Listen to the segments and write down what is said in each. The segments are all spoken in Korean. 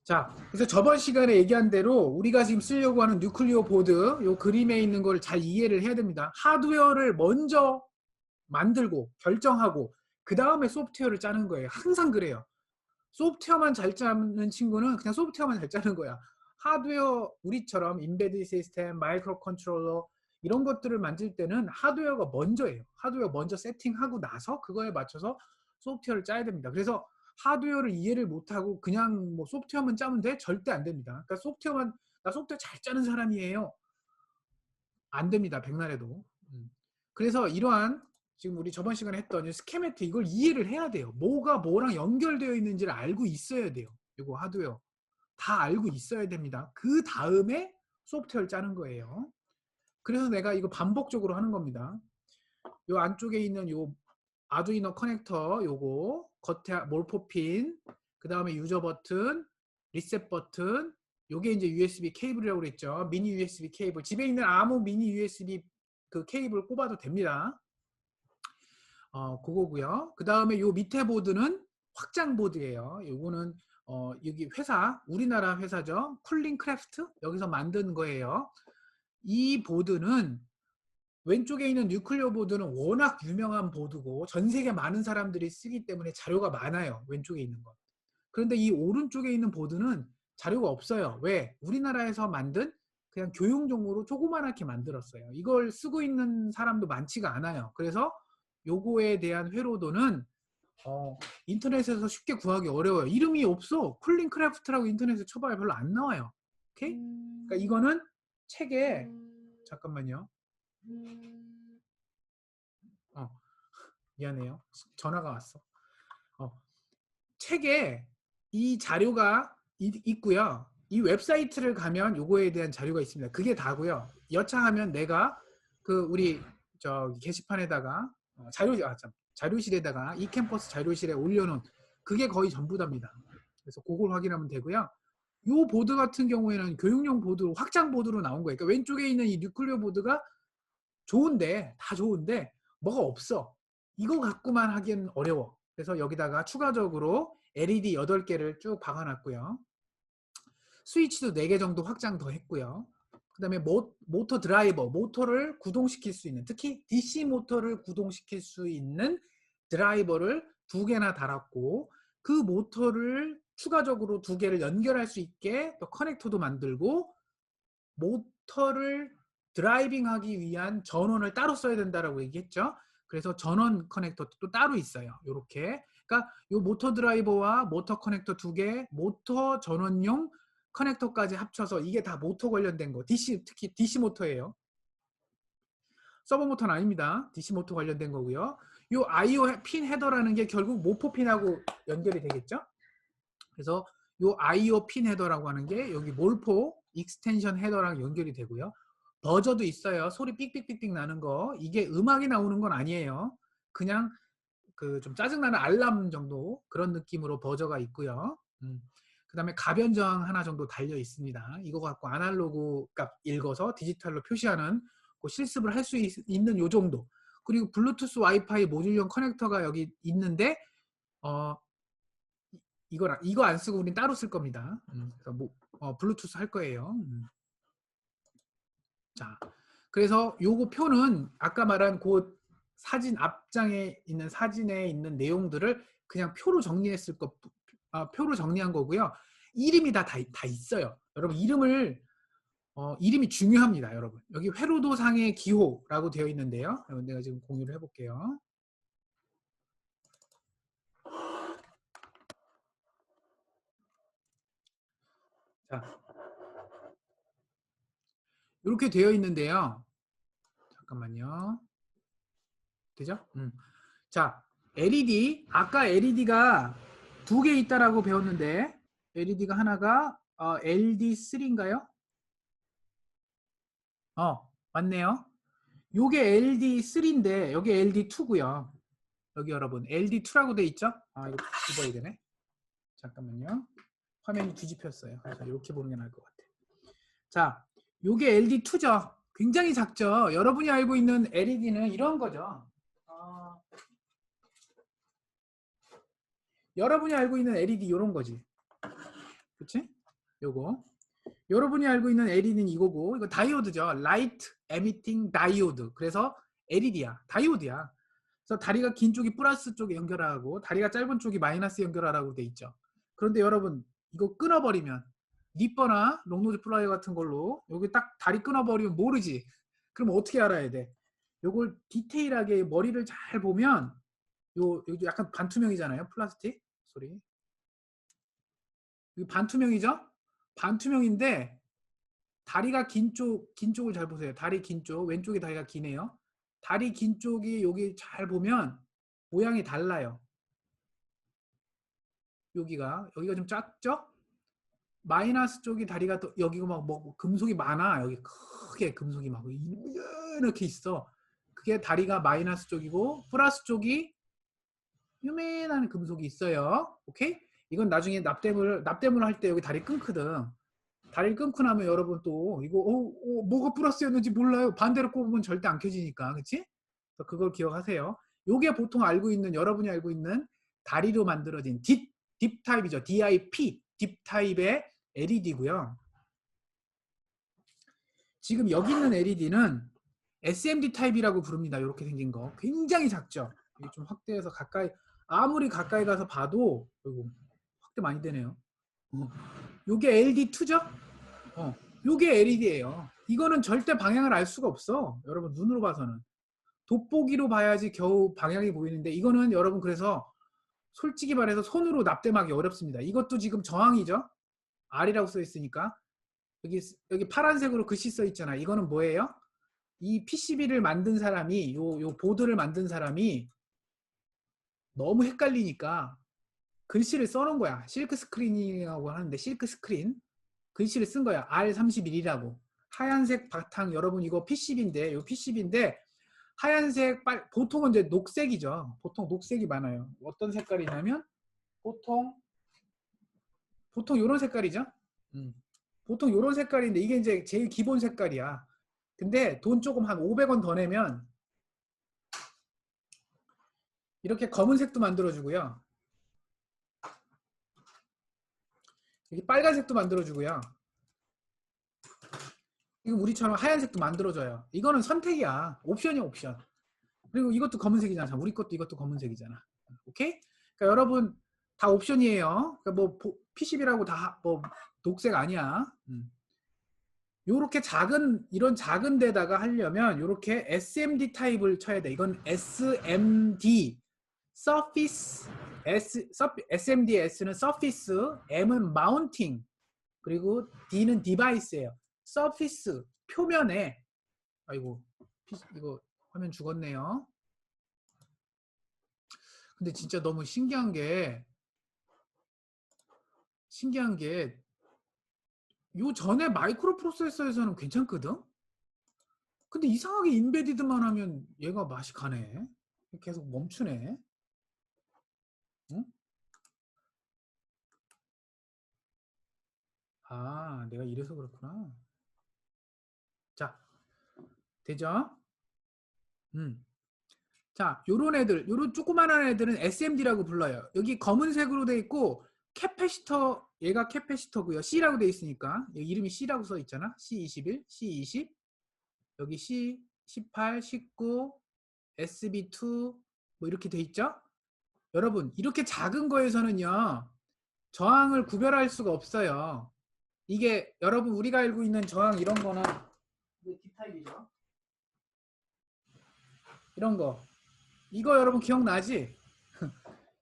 자, 그래서 저번 시간에 얘기한 대로 우리가 지금 쓰려고 하는 뉴클리오 보드, 요 그림에 있는 걸 잘 이해를 해야 됩니다. 하드웨어를 먼저 만들고 결정하고 그 다음에 소프트웨어를 짜는 거예요. 항상 그래요. 소프트웨어만 잘 짜는 친구는 그냥 소프트웨어만 잘 짜는 거야. 하드웨어 우리처럼 인베드 시스템, 마이크로 컨트롤러 이런 것들을 만들 때는 하드웨어가 먼저예요. 하드웨어 먼저 세팅하고 나서 그거에 맞춰서 소프트웨어를 짜야 됩니다. 그래서 하드웨어를 이해를 못하고 그냥 뭐 소프트웨어만 짜면 돼? 절대 안 됩니다. 그러니까 소프트웨어만 나 소프트웨어 잘 짜는 사람이에요. 안 됩니다. 백날에도. 그래서 이러한 지금 우리 저번 시간에 했던 스케매틱 이걸 이해를 해야 돼요. 뭐가 뭐랑 연결되어 있는지를 알고 있어야 돼요. 이거 하드웨어 다 알고 있어야 됩니다. 그 다음에 소프트웨어를 짜는 거예요. 그래서 내가 이거 반복적으로 하는 겁니다. 요 안쪽에 있는 요 아두이노 커넥터 요거 겉에 몰포핀 그 다음에 유저 버튼 리셋 버튼 요게 이제 USB 케이블이라고 그랬죠. 미니 USB 케이블 집에 있는 아무 미니 USB 그 케이블 꼽아도 됩니다. 그거고요. 그 다음에 요 밑에 보드는 확장 보드예요. 요거는 여기 회사 우리나라 회사죠. 쿨링 크래프트 여기서 만든 거예요. 이 보드는 왼쪽에 있는 뉴클리오 보드는 워낙 유명한 보드고 전 세계 많은 사람들이 쓰기 때문에 자료가 많아요. 왼쪽에 있는 거. 그런데 이 오른쪽에 있는 보드는 자료가 없어요. 왜? 우리나라에서 만든 그냥 교육용으로 조그만하게 만들었어요. 이걸 쓰고 있는 사람도 많지가 않아요. 그래서 요거에 대한 회로도는 인터넷에서 쉽게 구하기 어려워요. 이름이 없어. 쿨링 크래프트라고 인터넷에 쳐봐야 별로 안 나와요. 오케이? 그러니까 이거는 책에 잠깐만요. 미안해요. 전화가 왔어. 책에 이 자료가 있고요. 이 웹사이트를 가면 요거에 대한 자료가 있습니다. 그게 다고요. 여차하면 내가 그 우리 저 게시판에다가 자료실에다가 이 캠퍼스 자료실에 올려놓은 그게 거의 전부답니다. 그래서 그걸 확인하면 되고요. 요 보드 같은 경우에는 교육용 보드로 확장 보드로 나온 거예요. 그러니까 왼쪽에 있는 이 뉴클리오 보드가 좋은데 다 좋은데 뭐가 없어. 이거 갖고만 하기엔 어려워. 그래서 여기다가 추가적으로 LED 8개를 쭉 박아놨고요. 스위치도 4개 정도 확장 더 했고요. 그 다음에 모터 드라이버, 모터를 구동시킬 수 있는, 특히 DC 모터를 구동시킬 수 있는 드라이버를 2개나 달았고, 그 모터를 추가적으로 2개를 연결할 수 있게 또 커넥터도 만들고, 모터를 드라이빙하기 위한 전원을 따로 써야 된다라고 얘기했죠. 그래서 전원 커넥터도 또 따로 있어요. 이렇게. 그러니까 이 모터 드라이버와 모터 커넥터 2개, 모터 전원용 커넥터까지 합쳐서 이게 다 모터 관련된 거. DC 특히 DC 모터예요. 서버 모터는 아닙니다. DC 모터 관련된 거고요. 이 IO 핀 헤더라는 게 결국 모포 핀하고 연결이 되겠죠. 그래서 이 IO 핀 헤더라고 하는 게 여기 몰포 익스텐션 헤더랑 연결이 되고요. 버저도 있어요. 소리 삑삑삑삑 나는 거. 이게 음악이 나오는 건 아니에요. 그냥 그 좀 짜증나는 알람 정도 그런 느낌으로 버저가 있고요. 그 다음에 가변 저항 하나 정도 달려 있습니다. 이거 갖고 아날로그 값 읽어서 디지털로 표시하는 그 실습을 할 수 있는 요 정도. 그리고 블루투스 와이파이 모듈형 커넥터가 여기 있는데 이거 안 쓰고 우린 따로 쓸 겁니다. 그래서 블루투스 할 거예요. 자, 그래서 요거 표는 아까 말한 그 사진 앞장에 있는 사진에 있는 내용들을 그냥 표로 정리했을 거, 표로 정리한 거고요. 이름이 다 있어요. 여러분 이름이 중요합니다. 여러분 여기 회로도상의 기호라고 되어 있는데요. 여러분 내가 지금 공유를 해볼게요. 자, 이렇게 되어 있는데요. 잠깐만요. 되죠? 자, LED 아까 LED가 2개 있다라고 배웠는데 LED가 하나가 LD3인가요? 맞네요. 요게 LD3인데 여기 LD2고요. 여기 여러분 LD2라고 돼 있죠? 이거 입어야 되네. 잠깐만요. 화면이 뒤집혔어요. 그래서 이렇게 보는 게 나을 것 같아. 자, 요게 LD2죠. 굉장히 작죠. 여러분이 알고 있는 LED는 이런 거죠. 여러분이 알고 있는 LED 이런 거지. 그치? 요거. 여러분이 알고 있는 LED는 이거고, 이거 다이오드죠. Light Emitting Diode. 그래서 LED야. 다이오드야. 그래서 다리가 긴 쪽이 플러스 쪽에 연결하고 다리가 짧은 쪽이 마이너스 연결하라고 돼 있죠. 그런데 여러분 이거 끊어버리면 니퍼나 롱노즈 플라이어 같은 걸로 여기 딱 다리 끊어버리면 모르지. 그럼 어떻게 알아야 돼? 요걸 디테일하게 머리를 잘 보면 여기 약간 반투명이잖아요. 플라스틱. 소리. 이거 반투명이죠? 반투명인데 다리가 긴 쪽을 잘 보세요. 다리 긴 쪽, 왼쪽이 다리가 기네요. 다리 긴 쪽이 여기 잘 보면 모양이 달라요. 여기가 좀 작죠? 마이너스 쪽이 다리가 또 여기가 막 뭐 금속이 많아. 여기 크게 금속이 막 이렇게 있어. 그게 다리가 마이너스 쪽이고 플러스 쪽이 요만한 금속이 있어요. 오케이? 이건 나중에 납땜을 할 때 여기 다리 끊거든. 다리를 끊고 나면 여러분 또 이거 뭐가 플러스였는지 몰라요. 반대로 꼽으면 절대 안 켜지니까. 그치? 그걸 기억하세요. 요게 보통 여러분이 알고 있는 다리로 만들어진 딥 타입이죠. DIP 딥 타입의 LED고요. 지금 여기 있는 LED는 SMD 타입이라고 부릅니다. 이렇게 생긴 거. 굉장히 작죠. 좀 확대해서 아무리 가까이 가서 봐도 확대 많이 되네요. 요게 LD2죠? 요게 LED예요. 이거는 절대 방향을 알 수가 없어. 여러분 눈으로 봐서는. 돋보기로 봐야지 겨우 방향이 보이는데 이거는 여러분 그래서 솔직히 말해서 손으로 납땜하기 어렵습니다. 이것도 지금 저항이죠. R이라고 써 있으니까 여기 파란색으로 글씨 써 있잖아. 이거는 뭐예요? 이 PCB를 만든 사람이 요 보드를 만든 사람이 너무 헷갈리니까 글씨를 써놓은 거야. 실크 스크린이라고 하는데 실크 스크린 글씨를 쓴 거야. R31이라고. 하얀색 바탕 여러분 이거 PCB인데 하얀색 보통은 이제 녹색이죠. 보통 녹색이 많아요. 어떤 색깔이냐면 보통 이런 색깔이죠. 보통 이런 색깔인데 이게 이제 제일 기본 색깔이야. 근데 돈 조금 한 500원 더 내면 이렇게 검은색도 만들어주고요. 이렇게 빨간색도 만들어주고요. 이거 우리처럼 하얀색도 만들어줘요. 이거는 선택이야. 옵션이야, 옵션. 그리고 이것도 검은색이잖아. 우리 것도 이것도 검은색이잖아. 오케이? 그러니까 여러분 다 옵션이에요. 그러니까 뭐 PCB라고 다 뭐 녹색 아니야. 요렇게 이런 작은 데다가 하려면 요렇게 SMD 타입을 쳐야 돼. 이건 SMD Surface SMD의 S는 Surface, M은 Mounting, 그리고 D는 Device예요. Surface 표면에 아이고 이거 화면 죽었네요. 근데 진짜 너무 신기한 게 요 전에 마이크로 프로세서에서는 괜찮거든? 근데 이상하게 인베디드만 하면 얘가 맛이 가네. 계속 멈추네. 응? 아, 내가 이래서 그렇구나. 자, 되죠? 자, 요런 조그만한 애들은 SMD라고 불러요. 여기 검은색으로 돼 있고 캐패시터, 얘가 캐패시터고요. C라고 돼 있으니까 여기 이름이 C라고 써 있잖아. C21, C20, 여기 C18, 19, SB2 뭐 이렇게 돼 있죠? 여러분 이렇게 작은 거에서는요 저항을 구별할 수가 없어요. 이게 여러분 우리가 알고 있는 저항 이런 거는 이게 D타입이죠. 이런 거 이거 여러분 기억나지?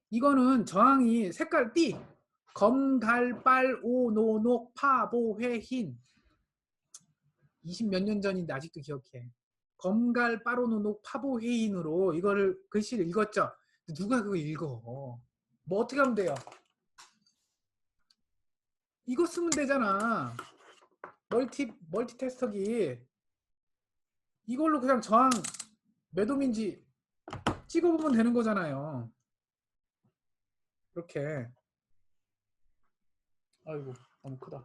이거는 저항이 색깔 띠 검, 달, 빨, 오, 노, 녹, 파, 보, 회, 흰 20 몇 년 전인데 아직도 기억해. 검갈, 빠로노, 녹, 파보, 회인으로 이거를 글씨를 읽었죠. 누가 그거 읽어? 뭐 어떻게 하면 돼요? 이거 쓰면 되잖아. 멀티테스터기 이걸로 그냥 저항 몇 옴인지 찍어보면 되는 거잖아요. 이렇게. 아이고 너무 크다.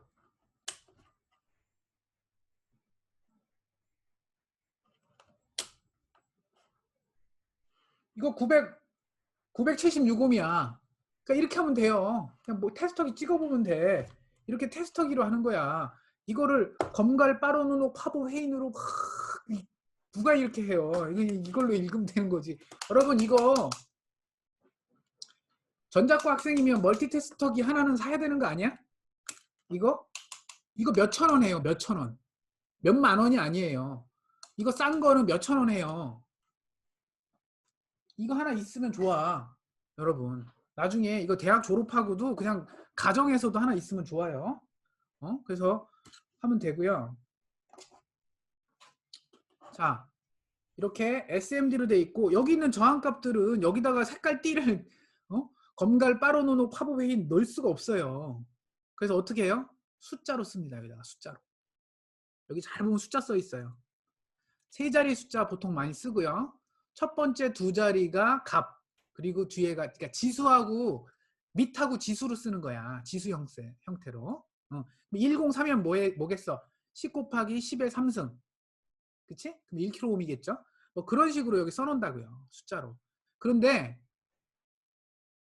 이거 976옴이야. 그러니까 이렇게 하면 돼요. 그냥 뭐 테스터기 찍어보면 돼. 이렇게 테스터기로 하는 거야. 이거를 검갈 빠로누노 파보 회인으로 누가 이렇게 해요. 이걸로 읽으면 되는 거지. 여러분 이거 전자과 학생이면 멀티테스터기 하나는 사야 되는 거 아니야? 이거 몇천 원 해요. 몇천 원. 몇만 원이 아니에요. 이거 싼 거는 몇천 원 해요. 이거 하나 있으면 좋아. 여러분. 나중에 이거 대학 졸업하고도 그냥 가정에서도 하나 있으면 좋아요. 그래서 하면 되고요. 자, 이렇게 SMD로 돼 있고 여기 있는 저항값들은 여기다가 색깔 띠를 검갈 빠로노노 파보웨인 넣을 수가 없어요. 그래서 어떻게 해요? 숫자로 씁니다. 여기다가 숫자로. 여기 잘 보면 숫자 써 있어요. 세 자리 숫자 보통 많이 쓰고요. 첫 번째 두 자리가 값, 그리고 뒤에가 그러니까 지수하고 밑하고 지수로 쓰는 거야. 지수 형태로. 103이면 뭐겠어? 10 곱하기 10의 3승. 그치? 그럼 1kΩ이겠죠? 뭐 그런 식으로 여기 써놓는다고요. 숫자로. 그런데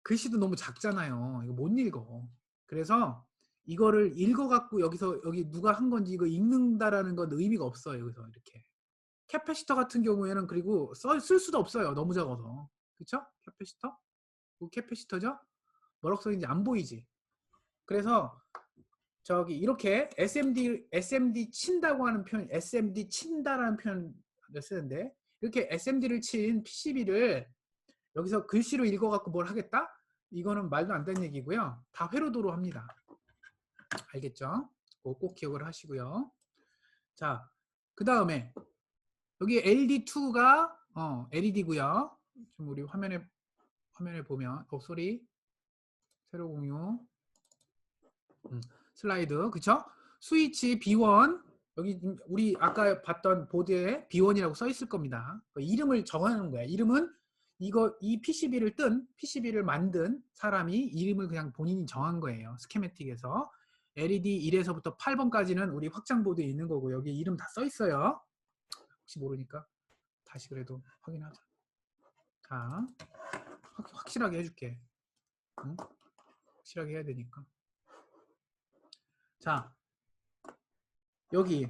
글씨도 너무 작잖아요. 이거 못 읽어. 그래서 이거를 읽어갖고 여기 누가 한 건지 이거 읽는다라는 건 의미가 없어요. 여기서 이렇게. 캐패시터 같은 경우에는 그리고 쓸 수도 없어요. 너무 작아서. 그쵸? 캐패시터? 캐패시터죠? 뭐라고 써있는지 안 보이지? 그래서 저기 이렇게 SMD 친다고 하는 표현, SMD 친다라는 표현을 쓰는데 이렇게 SMD를 친 PCB를 여기서 글씨로 읽어갖고 뭘 하겠다? 이거는 말도 안 되는 얘기고요. 다 회로도로 합니다. 알겠죠? 꼭 기억을 하시고요. 자, 그 다음에 여기 LED2가 LED고요. 지금 우리 화면에 보면 소리 세로 공유 슬라이드 그쵸? 스위치 B1 여기 우리 아까 봤던 보드에 B1이라고 써 있을 겁니다. 이름을 정하는 거야. 이름은 이 PCB를 만든 사람이 이름을 그냥 본인이 정한 거예요. 스케매틱에서 LED 1에서부터 8번까지는 우리 확장보드에 있는 거고 여기 이름 다 써 있어요. 혹시 모르니까 다시 그래도 확인하자. 자, 확실하게 해줄게. 응? 확실하게 해야 되니까. 자, 여기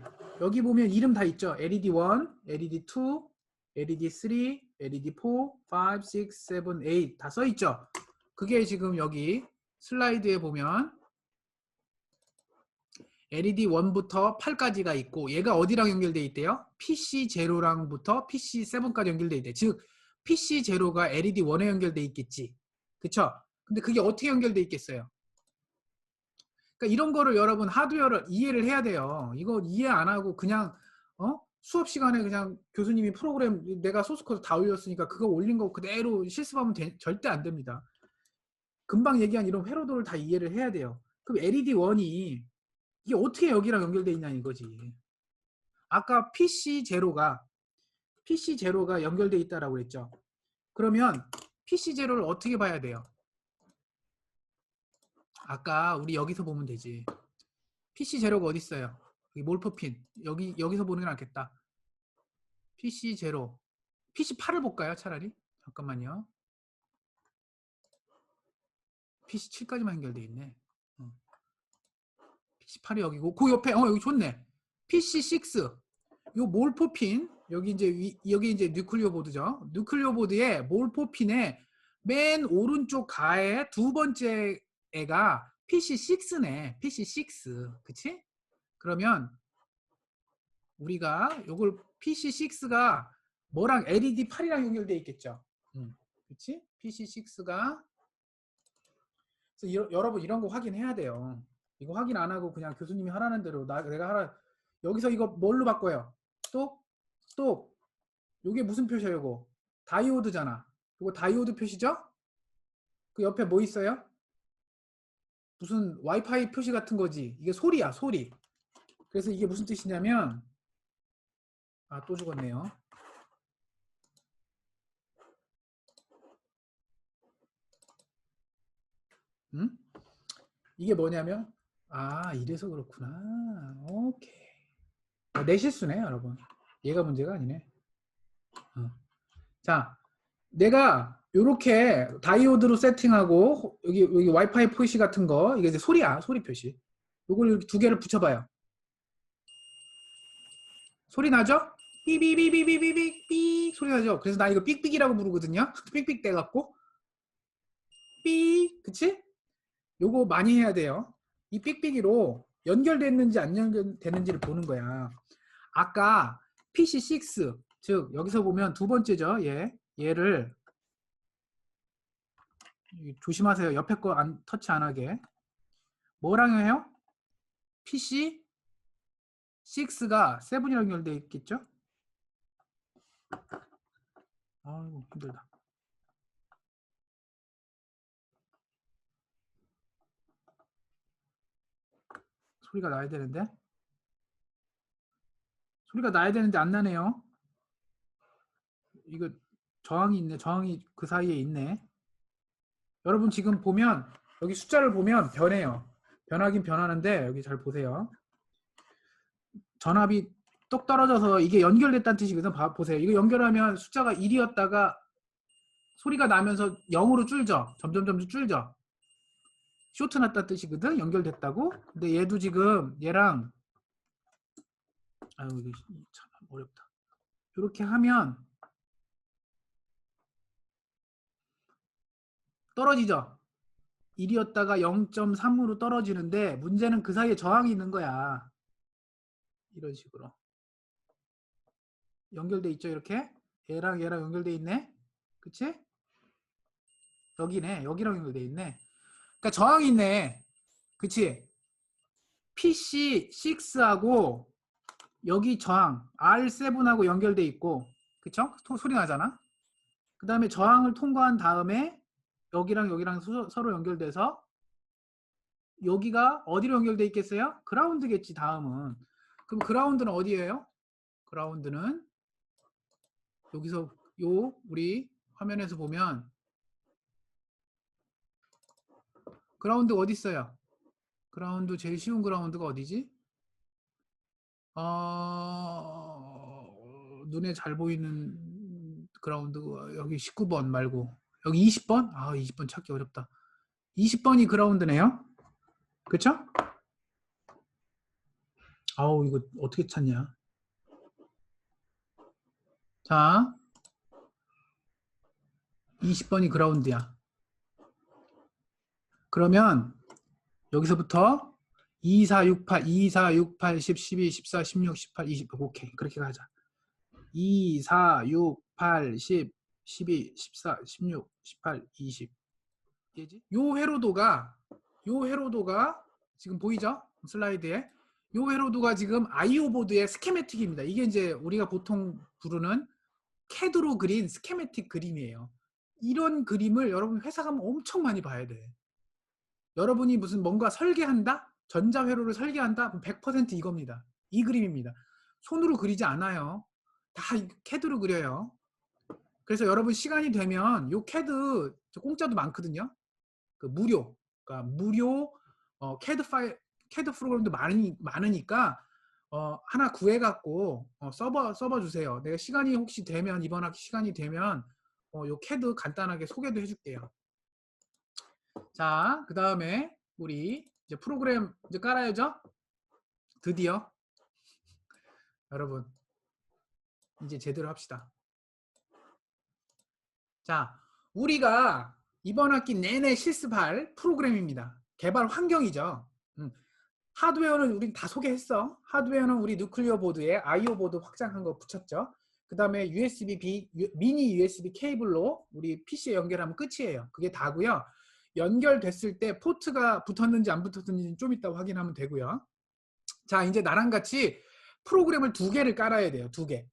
보면 이름 다 있죠. LED1, LED2, LED3, LED4, 5, 6, 7, 8 다 써 있죠. 그게 지금 여기 슬라이드에 보면 LED1부터 8까지가 있고 얘가 어디랑 연결되어 있대요? PC0랑부터 PC7까지 연결되어 있대. 즉 PC0가 LED1에 연결되어 있겠지. 그쵸? 근데 그게 어떻게 연결되어 있겠어요? 그러니까 이런 거를 여러분 하드웨어를 이해를 해야 돼요. 이거 이해 안 하고 그냥 수업 시간에 그냥 교수님이 프로그램 내가 소스코드 다 올렸으니까 그거 올린 거 그대로 실습하면 절대 안 됩니다. 금방 얘기한 이런 회로도를 다 이해를 해야 돼요. 그럼 LED1이 이게 어떻게 여기랑 연결되어 있냐 이거지. 아까 PC0가 연결되어 있다라고 했죠. 그러면 PC0를 어떻게 봐야 돼요? 아까 우리 여기서 보면 되지. PC0가 어디 있어요? 여기 몰포핀. 여기서 보는 게 낫겠다. PC0. PC8을 볼까요? 차라리. 잠깐만요. PC7까지만 연결되어 있네. PC8이 여기고 그 옆에 여기 좋네. PC6. 요 몰포핀 여기 이제 뉴클리오 보드죠. 뉴클리오 보드에 몰포핀에 맨 오른쪽 가에 두 번째 애가 PC6네. PC6. 그치? 그러면 우리가 요걸 PC6가 뭐랑 LED8이랑 연결되어 있겠죠. 그치? PC6가 그래서 여러분 이런 거 확인해야 돼요. 이거 확인 안 하고 그냥 교수님이 하라는 대로 내가 하라. 여기서 이거 뭘로 바꿔요? 또 요게 무슨 표시야 요거? 다이오드잖아. 요거 다이오드 표시죠? 그 옆에 뭐 있어요? 무슨 와이파이 표시 같은 거지. 이게 소리야 소리. 그래서 이게 무슨 뜻이냐면 또 죽었네요. 이게 뭐냐면 이래서 그렇구나. 오케이. 내 실수네 여러분. 얘가 문제가 아니네. 자, 내가 요렇게 다이오드로 세팅하고 여기 와이파이 표시 같은 거 이게 이제 소리야. 소리 표시. 요걸 이렇게 두 개를 붙여봐요. 소리 나죠? 삐삐삐삐삐삐삐 소리 나죠? 그래서 나 이거 삑삑이라고 부르거든요. 삑삑 대갖고 삐, 그치? 요거 많이 해야 돼요. 이 삑삑이로 연결됐는지 안 연결됐는지를 보는 거야. 아까 PC6, 즉 여기서 보면 두 번째죠. 얘를 조심하세요. 옆에 거 터치 안 하게. 뭐랑 해요? PC6가 7이랑 연결되어 있겠죠? 아이고 힘들다. 소리가 나야 되는데 안 나네요. 이거 저항이 있네. 저항이 그 사이에 있네. 여러분 지금 보면 여기 숫자를 보면 변해요. 변하긴 변하는데 여기 잘 보세요. 전압이 똑 떨어져서 이게 연결됐다는 뜻이거든. 보세요. 이거 연결하면 숫자가 1이었다가 소리가 나면서 0으로 줄죠. 점점 줄죠. 쇼트 났다는 뜻이거든. 연결됐다고. 근데 얘도 지금 얘랑 아유 이게 참 어렵다. 이렇게 하면 떨어지죠. 1이었다가 0.3으로 떨어지는데 문제는 그 사이에 저항이 있는 거야. 이런 식으로 연결돼 있죠. 이렇게 얘랑 연결돼 있네. 그치? 여기네. 여기랑 연결돼 있네. 그러니까 저항이 있네. 그치? PC6하고 여기 저항 R7하고 연결돼 있고, 그쵸? 소리 나잖아. 그 다음에 저항을 통과한 다음에 여기랑 서로 연결돼서 여기가 어디로 연결돼 있겠어요? 그라운드겠지. 다음은 그럼 그라운드는 어디예요? 그라운드는 여기서 우리 화면에서 보면 그라운드 어디 있어요? 그라운드 제일 쉬운 그라운드가 어디지? 눈에 잘 보이는 그라운드가 여기 19번 말고 여기 20번? 20번 찾기 어렵다. 20번이 그라운드네요. 그쵸? 아우 이거 어떻게 찾냐. 자 20번이 그라운드야. 그러면 여기서부터 2, 4, 6, 8, 2, 4, 6, 8, 10, 12, 14, 16, 18, 20 오케이 그렇게 가자. 2, 4, 6, 8, 10, 12, 14, 16, 18, 20 요 회로도가 지금 보이죠? 슬라이드에 요 회로도가 지금 IO 보드의 스케매틱입니다. 이게 이제 우리가 보통 부르는 CAD로 그린 스케매틱 그림이에요. 이런 그림을 여러분 회사 가면 엄청 많이 봐야 돼. 여러분이 무슨 뭔가 설계한다? 전자회로를 설계한다? 100% 이겁니다. 이 그림입니다. 손으로 그리지 않아요. 다 CAD로 그려요. 그래서 여러분 시간이 되면 요 CAD 공짜도 많거든요. 그러니까 무료 CAD 파일, CAD 프로그램도 많으니까 하나 구해갖고 서버 주세요. 내가 시간이 혹시 되면 이번 학기 시간이 되면 요 CAD 간단하게 소개도 해줄게요. 자, 그 다음에 우리 이제 프로그램 이제 깔아야죠. 드디어 여러분 이제 제대로 합시다. 자, 우리가 이번 학기 내내 실습할 프로그램입니다. 개발 환경이죠. 하드웨어는 우린 다 소개했어. 하드웨어는 우리 누클리어 보드에 IO 보드 확장한 거 붙였죠. 그 다음에 USB-B, 미니 USB 케이블로 우리 PC에 연결하면 끝이에요. 그게 다고요. 연결됐을 때 포트가 붙었는지 안 붙었는지 좀 이따 확인하면 되고요. 자, 이제 나랑 같이 프로그램을 2개를 깔아야 돼요. 2개.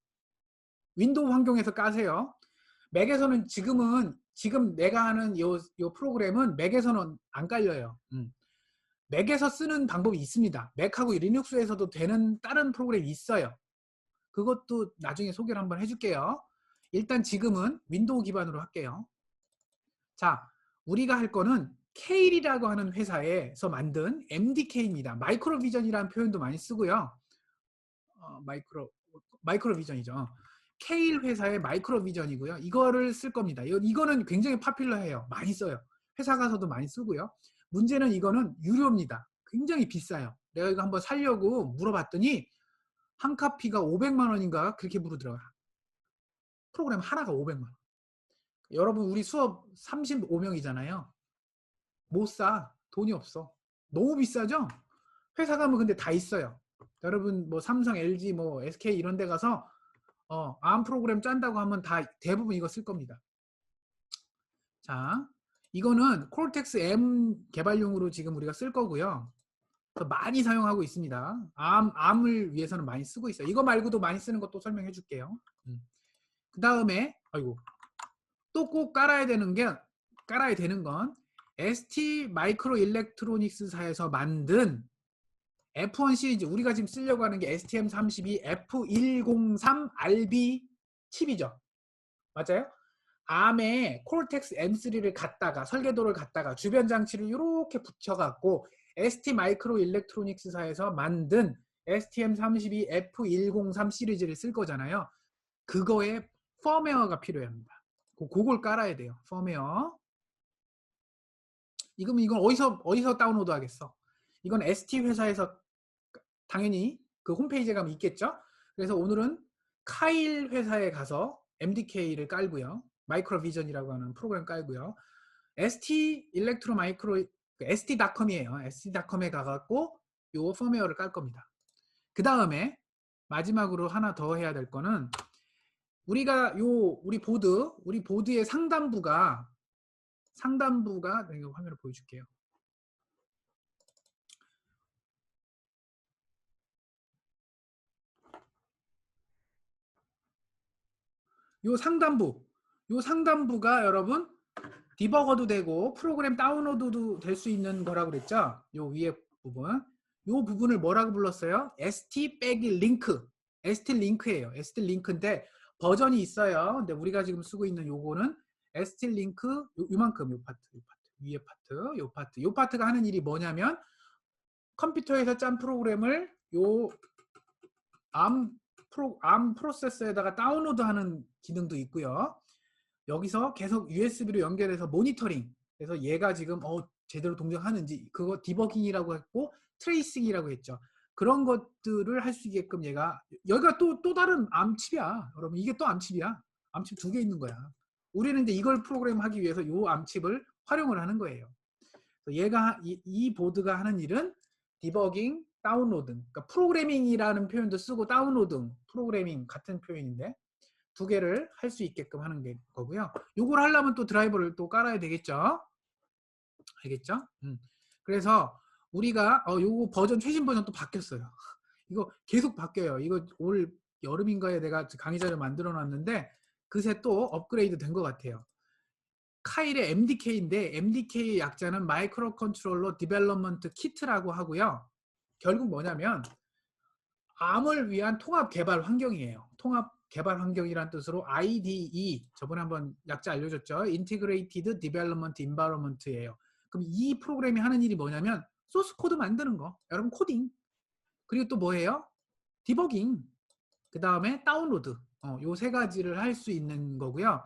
윈도우 환경에서 까세요. 맥에서는 지금 내가 하는 요 프로그램은 맥에서는 안 깔려요. 맥에서 쓰는 방법이 있습니다. 맥하고 리눅스에서도 되는 다른 프로그램이 있어요. 그것도 나중에 소개를 한번 해줄게요. 일단 지금은 윈도우 기반으로 할게요. 자, 우리가 할 거는 케일이라고 하는 회사에서 만든 MDK입니다. 마이크로비전이라는 표현도 많이 쓰고요. 마이크로비전이죠. 케일 회사의 마이크로비전이고요. 이거를 쓸 겁니다. 이거는 굉장히 파퓰러해요. 많이 써요. 회사 가서도 많이 쓰고요. 문제는 이거는 유료입니다. 굉장히 비싸요. 내가 이거 한번 살려고 물어봤더니 한 카피가 500만 원인가 그렇게 부르더라. 프로그램 하나가 500만 원. 여러분 우리 수업 35명이잖아요. 못 사. 돈이 없어. 너무 비싸죠? 회사 가면 근데 다 있어요. 여러분 뭐 삼성, LG, 뭐 SK 이런 데 가서 암 프로그램 짠다고 하면 다 대부분 이거 쓸 겁니다. 자, 이거는 콜텍스 M 개발용으로 지금 우리가 쓸 거고요. 많이 사용하고 있습니다. 암을 위해서는 많이 쓰고 있어요. 이거 말고도 많이 쓰는 것도 설명해 줄게요. 그 다음에 또 꼭 깔아야 되는 건 ST 마이크로 일렉트로닉스사에서 만든 F1 시리즈, 우리가 지금 쓰려고 하는 게 STM32 F103RB 칩이죠. 맞아요? 암에 콜텍스 M3를 갖다가 설계도를 갖다가 주변 장치를 이렇게 붙여갖고 ST 마이크로 일렉트로닉스사에서 만든 STM32 F103 시리즈를 쓸 거잖아요. 그거에 펌웨어가 필요합니다. 그걸 깔아야 돼요. 펌웨어. 이건 어디서 다운로드 하겠어? 이건 ST 회사에서 당연히 그 홈페이지에 가면 있겠죠. 그래서 오늘은 카일 회사에 가서 MDK를 깔고요. 마이크로비전이라고 하는 프로그램 깔고요. ST 일렉트로 마이크로 ST닷컴이에요. ST닷컴에 가갖고 요 펌웨어를 깔 겁니다. 그 다음에 마지막으로 하나 더 해야 될 거는 우리가 우리 보드의 상단부가 내가 화면을 보여줄게요. 요 상단부가 여러분 디버거도 되고 프로그램 다운로드도 될 수 있는 거라고 그랬죠. 요 위에 부분, 요 부분을 뭐라고 불렀어요? ST-링크, ST-링크예요. ST-링크인데 버전이 있어요. 근데 우리가 지금 쓰고 있는 요거는 ST-링크 요만큼, 요 파트, 위에 파트, 요 파트가 하는 일이 뭐냐면 컴퓨터에서 짠 프로그램을 요 암 프로세서에다가 다운로드하는 기능도 있고요. 여기서 계속 USB로 연결해서 모니터링. 그래서 얘가 지금 제대로 동작하는지 그거 디버깅이라고 했고 트레이싱이라고 했죠. 그런 것들을 할 수 있게끔 여기가 또 다른 암칩이야. 여러분 이게 또 암칩이야. 암칩 2개 있는 거야. 우리는 이제 이걸 프로그램하기 위해서 요 암칩을 활용을 하는 거예요. 얘가 이 보드가 하는 일은 디버깅, 다운로드. 그러니까 프로그래밍이라는 표현도 쓰고 다운로드, 프로그래밍 같은 표현인데 두 개를 할 수 있게끔 하는 게 거고요. 요걸 하려면 또 드라이버를 또 깔아야 되겠죠. 알겠죠? 그래서 우리가 요거 최신 버전 또 바뀌었어요. 이거 계속 바뀌어요. 이거 올 여름인가에 내가 강의 자료 만들어 놨는데 그새 또 업그레이드 된 것 같아요. 카일의 MDK인데 MDK의 약자는 마이크로 컨트롤러 디벨롭먼트 키트라고 하고요. 결국 뭐냐면 암을 위한 통합 개발 환경이에요. 통합 개발 환경이란 뜻으로 IDE, 저번에 한번 약자 알려줬죠. Integrated Development Environment예요. 그럼 이 프로그램이 하는 일이 뭐냐면 소스 코드 만드는 거, 여러분 코딩, 그리고 또 뭐예요? 디버깅, 그 다음에 다운로드, 요 세 가지를 할 수 있는 거고요.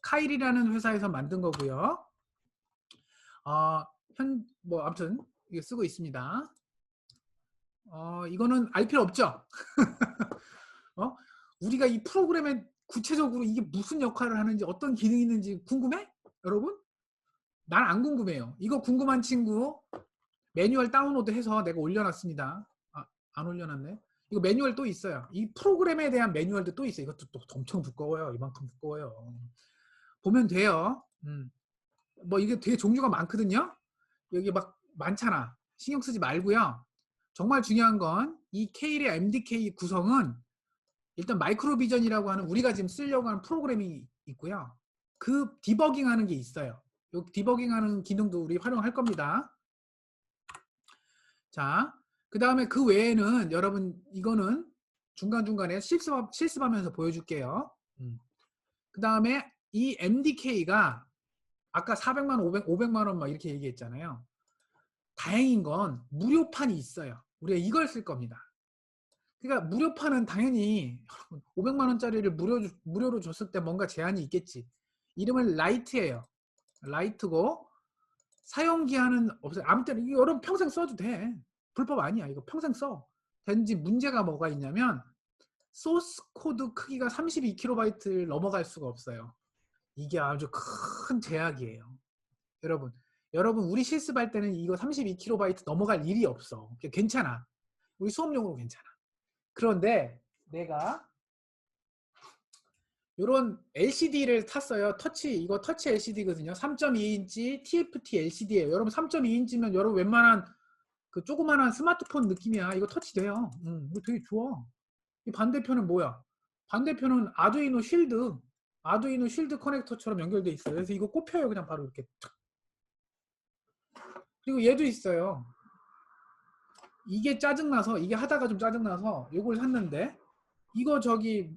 카일이라는 회사에서 만든 거고요. 아무튼 이게 쓰고 있습니다. 이거는 알 필요 없죠. 우리가 이 프로그램에 구체적으로 이게 무슨 역할을 하는지 어떤 기능이 있는지 궁금해? 여러분? 난 안 궁금해요. 이거 궁금한 친구 매뉴얼 다운로드해서 내가 올려놨습니다. 안 올려놨네. 이거 매뉴얼 또 있어요. 이 프로그램에 대한 매뉴얼도 또 있어요. 이것도 또 엄청 두꺼워요. 이만큼 두꺼워요. 보면 돼요. 뭐 이게 되게 종류가 많거든요. 여기 막 많잖아. 신경 쓰지 말고요. 정말 중요한 건 이 K의 MDK 구성은 일단 마이크로비전이라고 하는 우리가 지금 쓰려고 하는 프로그램이 있고요. 그 디버깅하는 게 있어요. 이 디버깅하는 기능도 우리 활용할 겁니다. 자, 그 다음에 그 외에는 여러분 이거는 중간중간에 실습하면서 보여줄게요. 그 다음에 이 MDK가 아까 400만 원, 500만 원 막 이렇게 얘기했잖아요. 다행인 건 무료판이 있어요. 우리가 이걸 쓸 겁니다. 그러니까 무료판은 당연히 500만 원짜리를 무료로 줬을 때 뭔가 제한이 있겠지. 이름은 라이트예요. 라이트고 사용기한은 없어요. 아무튼 여러분 평생 써도 돼. 불법 아니야. 이거 평생 써. 단지 문제가 뭐가 있냐면 소스 코드 크기가 32KB 넘어갈 수가 없어요. 이게 아주 큰 제약이에요. 여러분 우리 실습할 때는 이거 32KB 넘어갈 일이 없어. 괜찮아. 우리 수업용으로 괜찮아. 그런데 내가 이런 LCD를 탔어요. 이거 터치 LCD거든요. 3.2인치 TFT LCD예요. 여러분 3.2인치면 여러분 웬만한 그 조그만한 스마트폰 느낌이야. 이거 터치돼요. 이거 되게 좋아. 이 반대편은 뭐야? 반대편은 아두이노 쉴드 커넥터처럼 연결돼 있어요. 그래서 이거 꼽혀요. 그냥 바로 이렇게. 그리고 얘도 있어요. 이게 짜증나서, 이게 하다가 좀 짜증나서 이걸 샀는데, 이거 저기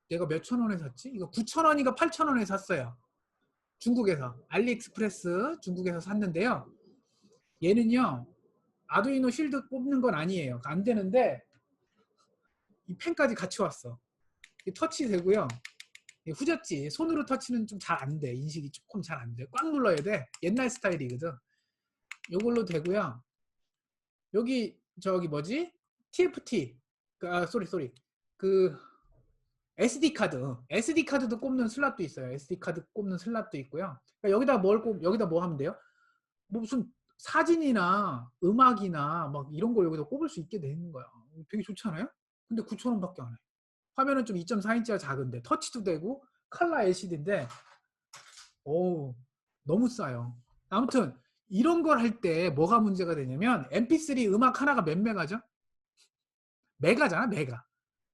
내가 몇천 원에 샀지? 이거 9,000원인가 8,000원에 샀어요. 중국에서. 알리익스프레스 중국에서 샀는데요. 얘는요, 아두이노 쉴드 꼽는 건 아니에요. 안 되는데, 이 펜까지 같이 왔어. 터치 되고요. 후졌지. 손으로 터치는 좀 잘 안 돼. 인식이 조금 잘 안 돼. 꽉 눌러야 돼. 옛날 스타일이거든. 요걸로 되고요. 여기 저기 뭐지? TFT. 쏘리. 그 SD 카드도 꼽는 슬롯도 있어요. SD 카드 꼽는 슬롯도 있고요. 그러니까 여기다 뭐 하면 돼요? 뭐 무슨 사진이나 음악이나 막 이런 걸 여기다 꼽을 수 있게 돼 있는 거야. 되게 좋잖아요? 근데 9,000원밖에 안 해. 화면은 좀 2.4인치가 작은데 터치도 되고 컬러 LCD인데 오 너무 싸요. 아무튼 이런 걸 할 때 뭐가 문제가 되냐면 MP3 음악 하나가 몇 메가죠? 메가잖아 메가.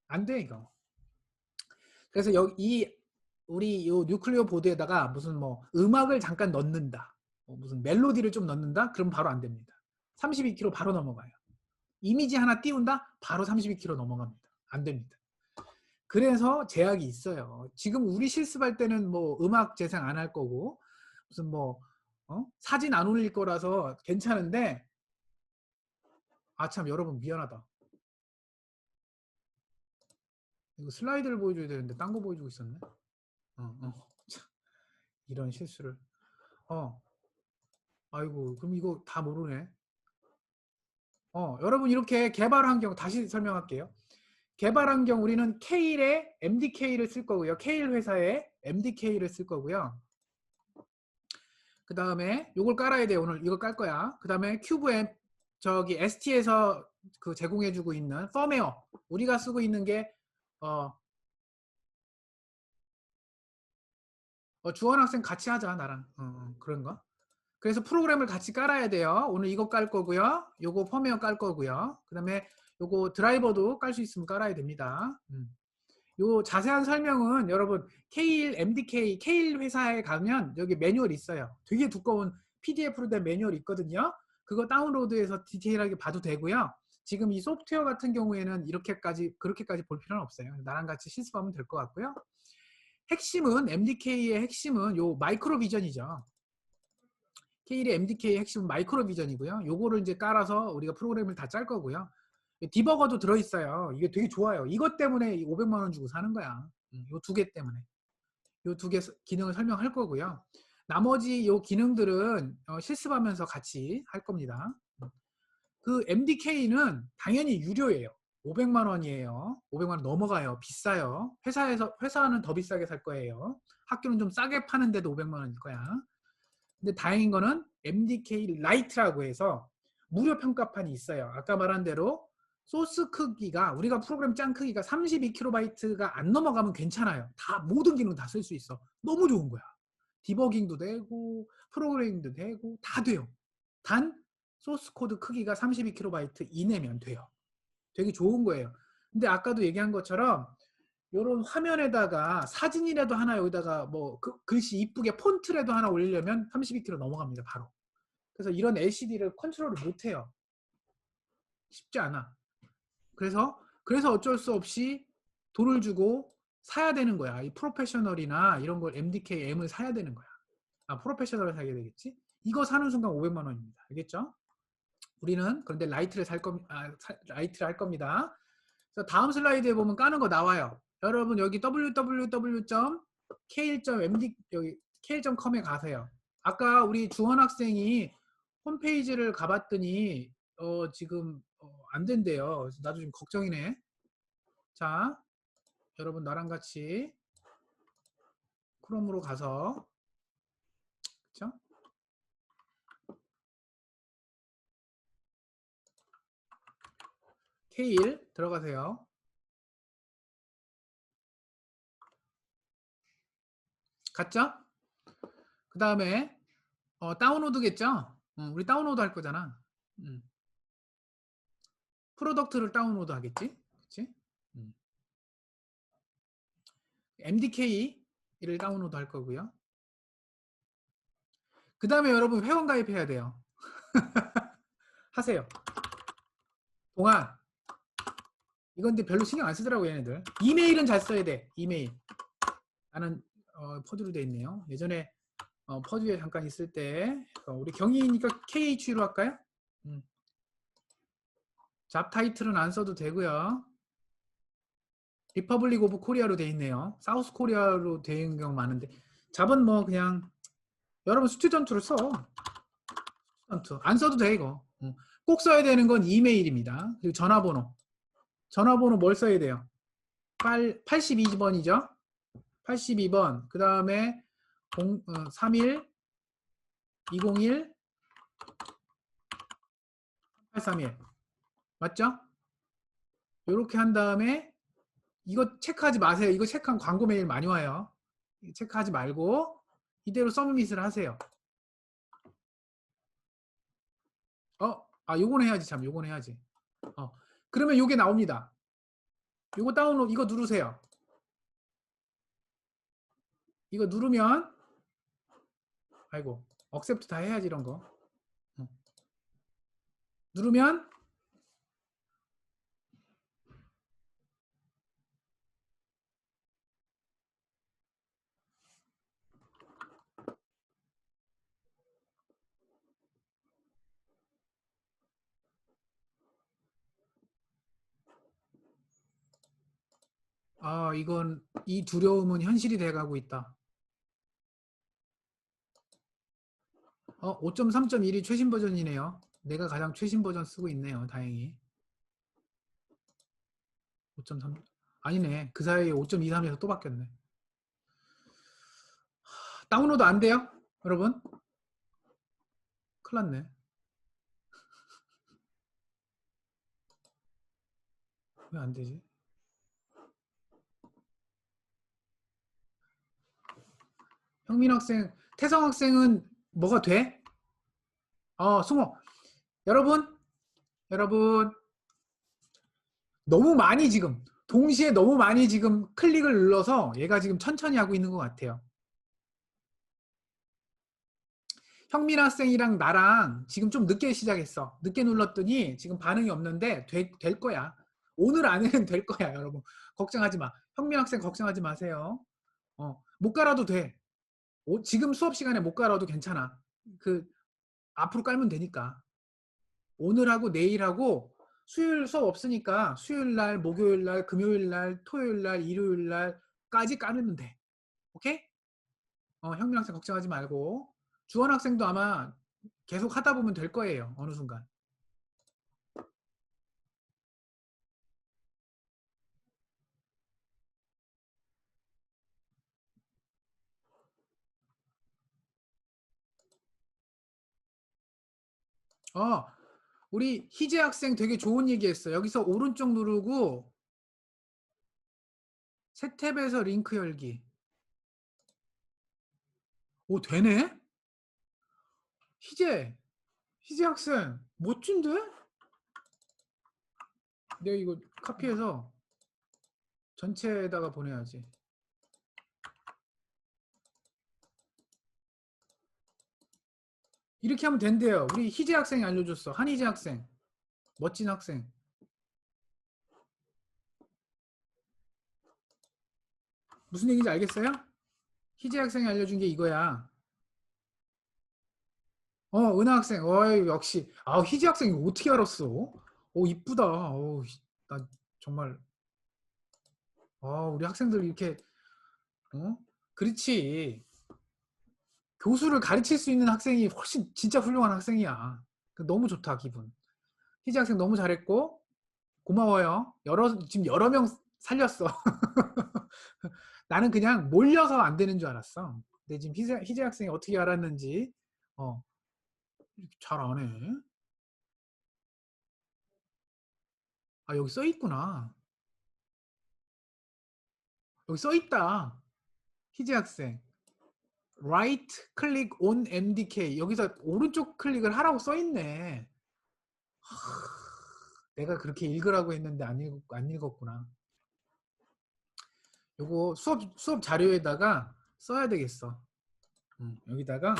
안 돼 이거. 그래서 여기 우리 요 뉴클리오 보드에다가 무슨 뭐 음악을 잠깐 넣는다. 무슨 멜로디를 좀 넣는다? 그럼 바로 안 됩니다. 32km 바로 넘어가요. 이미지 하나 띄운다? 바로 32km 넘어갑니다. 안 됩니다. 그래서 제약이 있어요. 지금 우리 실습할 때는 뭐 음악 재생 안 할 거고 무슨 뭐 사진 안 올릴 거라서 괜찮은데 아 참 여러분 미안하다. 이거 슬라이드를 보여줘야 되는데 딴 거 보여주고 있었네. 이런 실수를. 아이고 그럼 이거 다 모르네. 여러분 이렇게 개발 환경 다시 설명할게요. 개발 환경 우리는 케일에 MDK를 쓸 거고요. 케일 회사에 MDK를 쓸 거고요. 그 다음에 요걸 깔아야 돼요. 오늘 이거 깔 거야. 그 다음에 큐브엠 저기 ST에서 그 제공해주고 있는 펌웨어 우리가 쓰고 있는 게 주원 학생 같이 하자 나랑 그런가? 그래서 프로그램을 같이 깔아야 돼요. 오늘 이거 깔 거고요. 요거 펌웨어 깔 거고요. 그 다음에 요거 드라이버도 깔 수 있으면 깔아야 됩니다. 요 자세한 설명은 여러분 케일 MDK 케일 회사에 가면 여기 매뉴얼 있어요. 되게 두꺼운 PDF로 된 매뉴얼 있거든요. 그거 다운로드해서 디테일하게 봐도 되고요. 지금 이 소프트웨어 같은 경우에는 그렇게까지 볼 필요는 없어요. 나랑 같이 실습하면 될 것 같고요. 핵심은 MDK의 핵심은 요 마이크로 비전이죠. 케일의 MDK의 핵심은 마이크로 비전이고요. 요거를 이제 깔아서 우리가 프로그램을 다 짤 거고요. 디버거도 들어있어요. 이게 되게 좋아요. 이것 때문에 500만 원 주고 사는 거야. 요 두 개 때문에. 요 두 개 기능을 설명할 거고요. 나머지 요 기능들은 실습하면서 같이 할 겁니다. 그 MDK는 당연히 유료예요. 500만 원이에요. 500만 원 넘어가요. 비싸요. 회사는 더 비싸게 살 거예요. 학교는 좀 싸게 파는데도 500만 원일 거야. 근데 다행인 거는 MDK 라이트라고 해서 무료 평가판이 있어요. 아까 말한 대로 소스 크기가 우리가 프로그램 짠 크기가 32KB가 안 넘어가면 괜찮아요. 다 모든 기능 다 쓸 수 있어. 너무 좋은 거야. 디버깅도 되고 프로그래밍도 되고 다 돼요. 단 소스 코드 크기가 32KB 이내면 돼요. 되게 좋은 거예요. 근데 아까도 얘기한 것처럼 이런 화면에다가 사진이라도 하나 여기다가 뭐 글씨 이쁘게 폰트라도 하나 올리려면 32km 넘어갑니다. 바로. 그래서 이런 LCD를 컨트롤을 못해요. 쉽지 않아. 그래서 어쩔 수 없이 돈을 주고 사야 되는 거야. 이 프로페셔널이나 이런 걸 MDK M을 사야 되는 거야. 프로페셔널을 사게 되겠지? 이거 사는 순간 500만 원입니다. 알겠죠? 우리는 그런데 라이트를 라이트를 할 겁니다. 그래서 다음 슬라이드에 보면 까는 거 나와요. 여러분 여기 www.kl.md 여기 kl.com에 가세요. 아까 우리 주원 학생이 홈페이지를 가봤더니 지금 안 된대요. 그래서 나도 좀 걱정이네. 자, 여러분 나랑 같이 크롬으로 가서, 그쵸? K1 들어가세요. 갔죠? 그 다음에 다운로드겠죠? 우리 다운로드 할 거잖아. 음, 프로덕트를 다운로드 하겠지? 그치? MDK를 다운로드 할 거고요. 그 다음에 여러분 회원 가입해야 돼요. 하세요. 동안 이건 근데 별로 신경 안 쓰더라고 얘네들. 이메일은 잘 써야 돼. 이메일. 나는 퍼주로 돼 있네요. 예전에 퍼주에 잠깐 있을 때 우리 경희니까 KH로 할까요? 잡 타이틀은 안 써도 되고요. 리퍼블릭 오브 코리아로 돼 있네요. 사우스 코리아로 돼 있는 경우 많은데 잡은 뭐 그냥 여러분 스튜던트로 써. 스튜던트 안 써도 돼 이거. 꼭 써야 되는 건 이메일입니다. 그리고 전화번호. 전화번호 뭘 써야 돼요? 82번이죠. 82번. 그 다음에 31 201 831 맞죠? 이렇게 한 다음에 이거 체크하지 마세요. 이거 체크한 광고 메일 많이 와요. 체크하지 말고 이대로 서브밋을 하세요. 요거는 해야지 참. 요거는 해야지. 그러면 요게 나옵니다. 요거 다운로드 이거 누르세요. 이거 누르면 아이고 억셉트 다 해야지 이런 거. 누르면 이건 이 두려움은 현실이 돼가고 있다. 5.3.1이 최신 버전이네요. 내가 가장 최신 버전 쓰고 있네요. 다행히. 5.3 아니네. 그 사이에 5.23에서 또 바뀌었네. 다운로드 안 돼요? 여러분? 큰일 났네. 왜 안 되지? 형민 학생, 태성 학생은 뭐가 돼? 승호. 여러분 너무 많이 지금 동시에 너무 많이 지금 클릭을 눌러서 얘가 지금 천천히 하고 있는 것 같아요. 형민 학생이랑 나랑 지금 좀 늦게 시작했어. 늦게 눌렀더니 지금 반응이 없는데 될 거야. 오늘 안에는 될 거야, 여러분. 걱정하지 마. 형민 학생 걱정하지 마세요. 못 갈아도 돼. 지금 수업 시간에 못 갈아도 괜찮아. 앞으로 깔면 되니까. 오늘하고 내일하고 수요일 수업 없으니까 수요일 날, 목요일 날, 금요일 날, 토요일 날, 일요일 날까지 깔면 돼. 오케이? 형민 학생 걱정하지 말고 주원 학생도 아마 계속 하다 보면 될 거예요. 어느 순간. 우리 희재 학생 되게 좋은 얘기했어. 여기서 오른쪽 누르고 새 탭에서 링크 열기. 오, 되네? 희재 학생 멋진데? 내가 이거 카피해서 전체에다가 보내야지. 이렇게 하면 된대요. 우리 희재 학생이 알려줬어. 한희재 학생. 멋진 학생. 무슨 얘기인지 알겠어요? 희재 학생이 알려준 게 이거야. 은하 학생. 역시. 희재 학생이 어떻게 알았어? 이쁘다. 나 정말. 우리 학생들 이렇게, 그렇지. 교수를 가르칠 수 있는 학생이 훨씬 진짜 훌륭한 학생이야. 너무 좋다, 기분. 희재 학생 너무 잘했고 고마워요. 지금 여러 명 살렸어. 나는 그냥 몰려서 안 되는 줄 알았어. 근데 지금 희재 학생이 어떻게 알았는지 잘 안 해. 아, 여기 써 있구나. 여기 써 있다. 희재 학생. right click on MDK. 여기서 오른쪽 클릭을 하라고 써 있네. 내가 그렇게 읽으라고 했는데 안 읽었구나. 요거 수업 자료에다가 써야 되겠어. 여기다가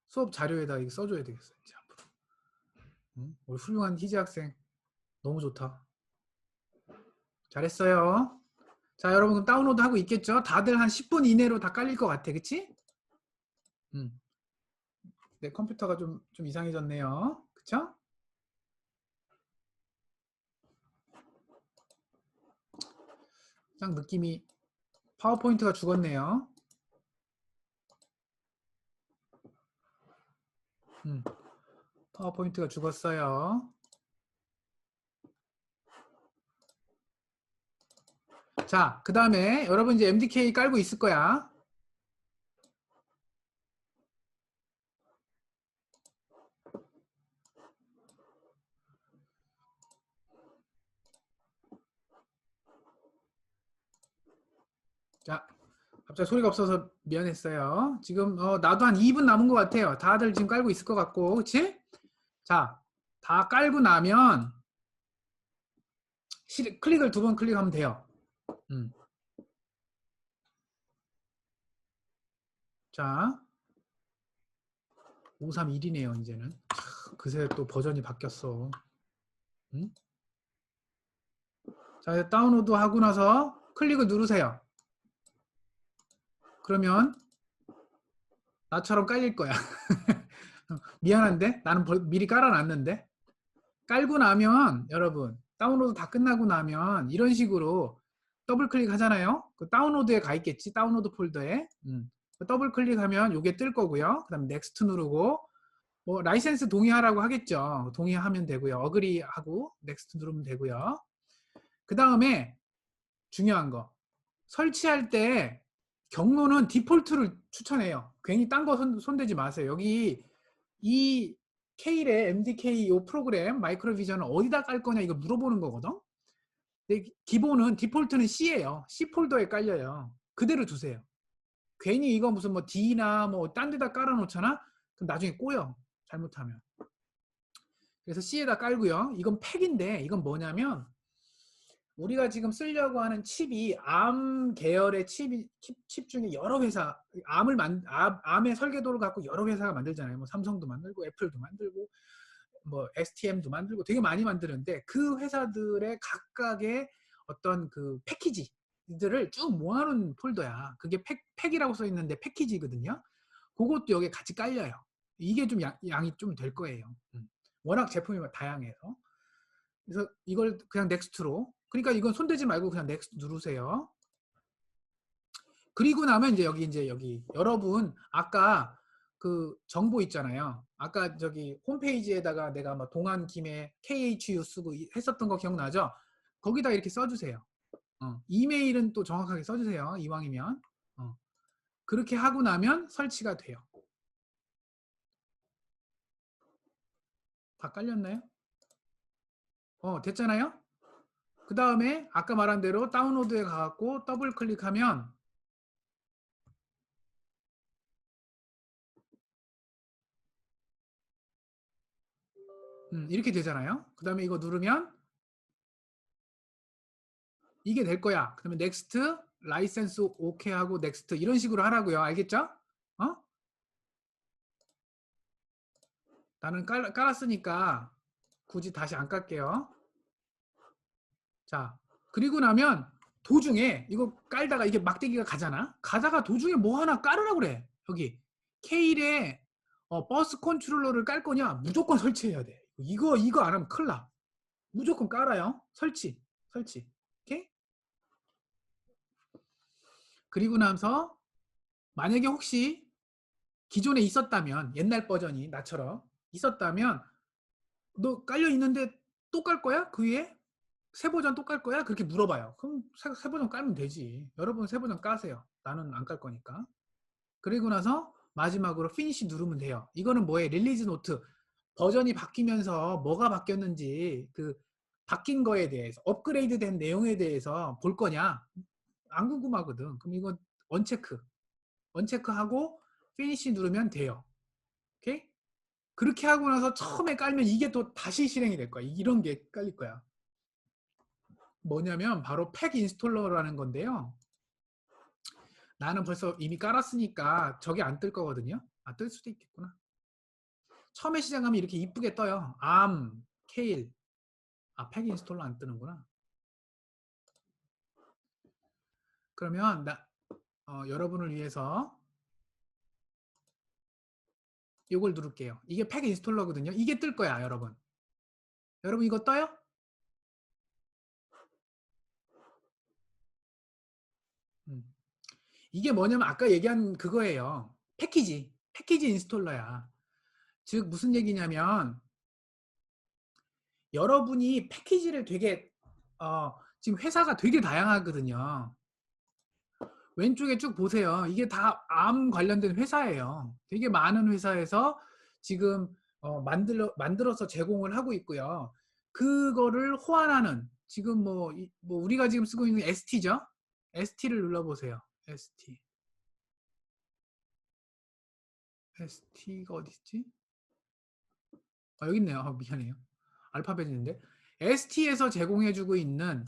수업 자료에다가 이거 써줘야 되겠어. 이제 앞으로. 우리 훌륭한 희재 학생 너무 좋다. 잘했어요. 자, 여러분 그럼 다운로드 하고 있겠죠? 다들 한 10분 이내로 다 깔릴 것 같아. 그치? 내 컴퓨터가 좀 이상해졌네요. 그쵸? 딱 느낌이 파워포인트가 죽었네요. 파워포인트가 죽었어요. 자, 그 다음에 여러분 이제 MDK 깔고 있을 거야. 자, 갑자기 소리가 없어서 미안했어요. 지금 나도 한 2분 남은 것 같아요. 다들 지금 깔고 있을 것 같고, 그치? 자, 다 깔고 나면 클릭을 2번 클릭하면 돼요. 자, 531이네요 이제는. 그새 또 버전이 바뀌었어. 자, 다운로드 하고 나서 클릭을 누르세요. 그러면 나처럼 깔릴 거야. 미안한데 나는 미리 깔아놨는데. 깔고 나면 여러분 다운로드 다 끝나고 나면 이런 식으로 더블 클릭 하잖아요. 그 다운로드에 가 있겠지. 다운로드 폴더에. 더블 클릭하면 이게 뜰 거고요. 그 다음에 넥스트 누르고 뭐 라이센스 동의하라고 하겠죠. 동의하면 되고요. 어그리 하고 넥스트 누르면 되고요. 그 다음에 중요한 거 설치할 때 경로는 디폴트를 추천해요. 괜히 딴 거 손대지 마세요. 여기 이 K의 MDK 이 프로그램 마이크로 비전을 어디다 깔 거냐 이거 물어보는 거거든. 근데 기본은 디폴트는 C예요. C 폴더에 깔려요. 그대로 두세요. 괜히 이거 무슨 뭐 D나 뭐 딴 데다 깔아 놓잖아. 그럼 나중에 꼬여. 잘못하면. 그래서 C에다 깔고요. 이건 팩인데 이건 뭐냐면 우리가 지금 쓰려고 하는 칩이 ARM 계열의 칩 중에 여러 회사 ARM의 설계도를 갖고 여러 회사가 만들잖아요. 뭐 삼성도 만들고 애플도 만들고 뭐 STM도 만들고 되게 많이 만드는데 그 회사들의 각각의 어떤 그 패키지들을 쭉 모아놓은 폴더야. 그게 팩이라고 써 있는데 패키지거든요. 그것도 여기에 같이 깔려요. 이게 좀 양이 좀 될 거예요. 워낙 제품이 다양해서. 그래서 이걸 그냥 넥스트로. 그러니까 이건 손대지 말고 그냥 넥스트 누르세요. 그리고 나면 이제 여기 여러분 아까 그 정보 있잖아요. 아까 저기 홈페이지에다가 내가 막 동안 김에 KHU 쓰고 했었던 거 기억나죠? 거기다 이렇게 써주세요. 이메일은 또 정확하게 써주세요. 이왕이면. 그렇게 하고 나면 설치가 돼요. 다 깔렸나요? 됐잖아요? 그 다음에 아까 말한 대로 다운로드에 가갖고 더블 클릭하면 이렇게 되잖아요. 그 다음에 이거 누르면 이게 될 거야. 그러면 넥스트, 라이센스 오케이 하고 넥스트 이런 식으로 하라고요. 알겠죠? 나는 깔았으니까 굳이 다시 안 깔게요. 자, 그리고 나면 도중에 이거 깔다가 이게 막대기가 가잖아. 가다가 도중에 뭐 하나 깔으라고 그래. 여기 K의 버스 컨트롤러를 깔 거냐? 무조건 설치해야 돼. 이거 안 하면 큰일 나. 무조건 깔아요. 설치. 오케이? 그리고 나서 만약에 혹시 기존에 있었다면 옛날 버전이 나처럼 있었다면 너 깔려 있는데 또 깔 거야? 그 위에? 새 버전 또 깔 거야? 그렇게 물어봐요. 그럼 새 버전 깔면 되지. 여러분 새 버전 까세요. 나는 안 깔 거니까. 그리고 나서 마지막으로 피니시 누르면 돼요. 이거는 뭐예요? 릴리즈 노트. 버전이 바뀌면서 뭐가 바뀌었는지 그 바뀐 거에 대해서 업그레이드 된 내용에 대해서 볼 거냐? 안 궁금하거든. 그럼 이거 언체크. 언체크하고 피니시 누르면 돼요. 오케이? 그렇게 하고 나서 처음에 깔면 이게 또 다시 실행이 될 거야. 이런 게 깔릴 거야. 뭐냐면 바로 팩 인스톨러라는 건데요. 나는 벌써 이미 깔았으니까 저게 안 뜰 거거든요. 아, 뜰 수도 있겠구나. 처음에 시작하면 이렇게 이쁘게 떠요. 암, 케일. 아, 팩 인스톨러 안 뜨는구나. 그러면 여러분을 위해서 이걸 누를게요. 이게 팩 인스톨러거든요. 이게 뜰 거야, 여러분. 여러분 이거 떠요? 이게 뭐냐면 아까 얘기한 그거예요. 패키지 인스톨러야. 즉 무슨 얘기냐면 여러분이 패키지를 되게 지금 회사가 되게 다양하거든요. 왼쪽에 쭉 보세요. 이게 다 암 관련된 회사예요. 되게 많은 회사에서 지금 만들어서 제공을 하고 있고요. 그거를 호환하는 지금 뭐 우리가 지금 쓰고 있는 ST죠. ST를 눌러보세요. ST가 어디 있지? 아, 여기 있네요. 아, 미안해요. 알파벳인데 ST에서 제공해주고 있는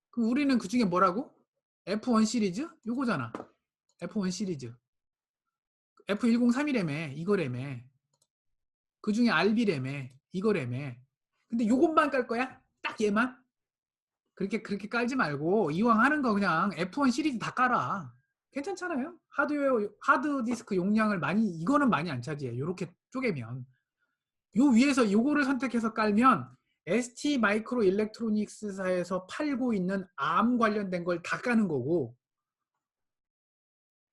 그럼 우리는 그 중에 뭐라고? F1 시리즈? 요거잖아. F1 시리즈. F1031램에 이거램에 그 중에 RB램에 이거램에 근데 요것만 깔 거야? 딱 얘만? 그렇게 깔지 말고 이왕 하는 거 그냥 F1 시리즈 다 깔아. 괜찮잖아요. 하드디스크 용량을 이거는 많이 안 차지해. 요렇게 쪼개면 요 위에서 요거를 선택해서 깔면 ST 마이크로 일렉트로닉스사에서 팔고 있는 암 관련된 걸 다 까는 거고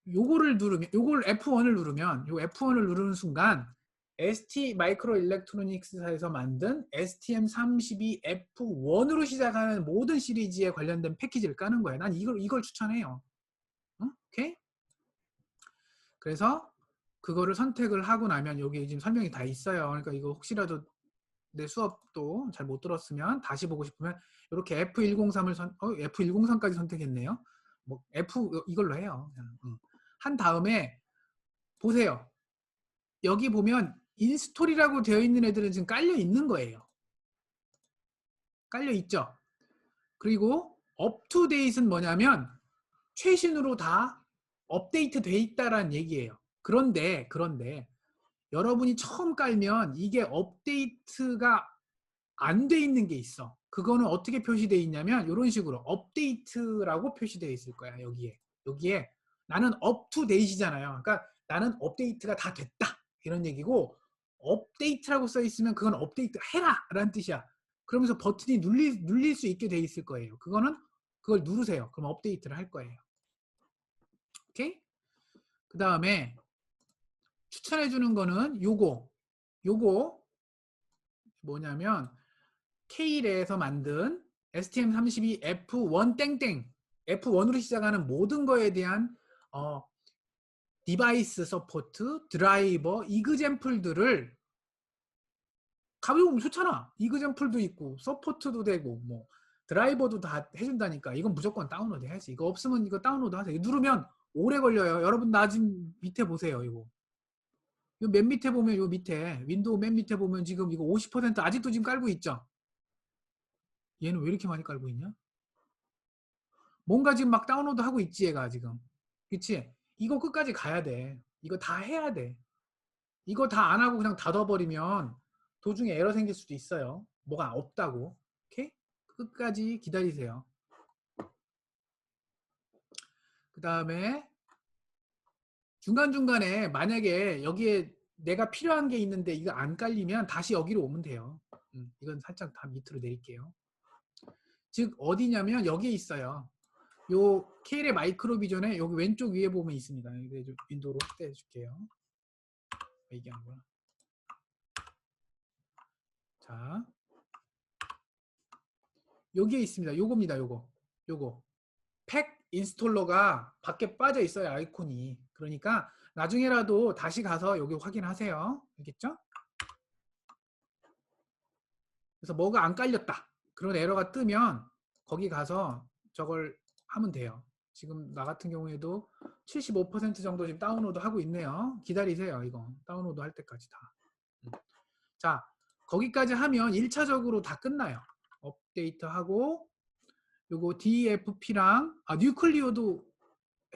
요거를 누르면 요걸 F1을 누르면 요 F1을 누르는 순간 ST 마이크로 일렉트로닉스사에서 만든 STM32F1으로 시작하는 모든 시리즈에 관련된 패키지를 까는 거예요. 난 이걸 추천해요. 오케이? 그래서 그거를 선택을 하고 나면 여기 지금 설명이 다 있어요. 그러니까 이거 혹시라도 내 수업도 잘 못 들었으면 다시 보고 싶으면 이렇게 F103을 F103까지 선택했네요. 뭐 이걸로 해요. 한 다음에 보세요. 여기 보면 인스톨이라고 되어 있는 애들은 지금 깔려 있는 거예요. 깔려 있죠. 그리고 업투데이트는 뭐냐면 최신으로 다 업데이트 돼 있다라는 얘기예요. 그런데 여러분이 처음 깔면 이게 업데이트가 안 돼 있는 게 있어. 그거는 어떻게 표시되어 있냐면 이런 식으로 업데이트라고 표시되어 있을 거야. 여기에 나는 업투데이트잖아요. 그러니까 나는 업데이트가 다 됐다 이런 얘기고 업데이트라고 써 있으면 그건 업데이트 해라 라는 뜻이야. 그러면서 버튼이 눌릴 수 있게 돼 있을 거예요. 그걸 누르세요. 그럼 업데이트를 할 거예요. 오케이? 그 다음에 추천해 주는 거는 요거 뭐냐면 K레에서 만든 STM32F1 땡땡 F1으로 시작하는 모든 거에 대한 디바이스 서포트, 드라이버, 이그젬플들을 가벼우면 좋잖아. 이그젬플도 있고 서포트도 되고 뭐 드라이버도 다 해준다니까 이건 무조건 다운로드 해야지. 이거 없으면 이거 다운로드 하세요. 누르면 오래 걸려요. 여러분 나 지금 밑에 보세요. 이거 맨 밑에 보면 요 밑에 윈도우 맨 밑에 보면 지금 이거 50% 아직도 지금 깔고 있죠. 얘는 왜 이렇게 많이 깔고 있냐? 뭔가 지금 막 다운로드 하고 있지 얘가 지금. 그치? 이거 끝까지 가야 돼. 이거 다 해야 돼. 이거 다 안 하고 그냥 닫아버리면 도중에 에러 생길 수도 있어요. 뭐가 없다고. 오케이? 끝까지 기다리세요. 그 다음에 중간중간에 만약에 여기에 내가 필요한 게 있는데 이거 안 깔리면 다시 여기로 오면 돼요. 이건 살짝 다 밑으로 내릴게요. 즉 어디냐면 여기에 있어요. 요 KL의 마이크로 비전에 여기 왼쪽 위에 보면 있습니다. 윈도우로 확대해 줄게요. 얘기하는구나. 자, 여기에 있습니다. 요겁니다. 요거 팩 인스톨러가 밖에 빠져 있어요. 아이콘이. 그러니까 나중에라도 다시 가서 여기 확인하세요. 알겠죠? 그래서 뭐가 안 깔렸다, 그런 에러가 뜨면 거기 가서 저걸 하면 돼요. 지금 나 같은 경우에도 75% 정도 지금 다운로드 하고 있네요. 기다리세요. 이거 다운로드 할 때까지 다. 자, 거기까지 하면 1차적으로 다 끝나요. 업데이트 하고 요거 DFP랑 뉴클리오도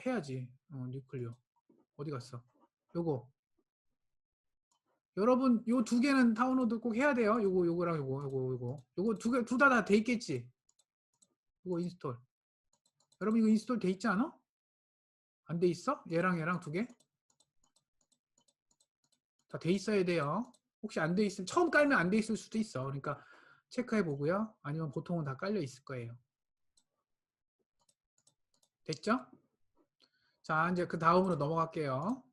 해야지. 뉴클리오 어디 갔어? 요거 여러분 요 두 개는 다운로드 꼭 해야 돼요. 요거랑 요거 둘 다 돼 있겠지. 요거 인스톨. 여러분 이거 인스톨 돼 있지 않아? 안 돼 있어? 얘랑 두 개? 다 돼 있어야 돼요. 혹시 안 돼 있으면 처음 깔면 안 돼 있을 수도 있어. 그러니까 체크해 보고요. 아니면 보통은 다 깔려 있을 거예요. 됐죠? 자, 이제 그 다음으로 넘어갈게요.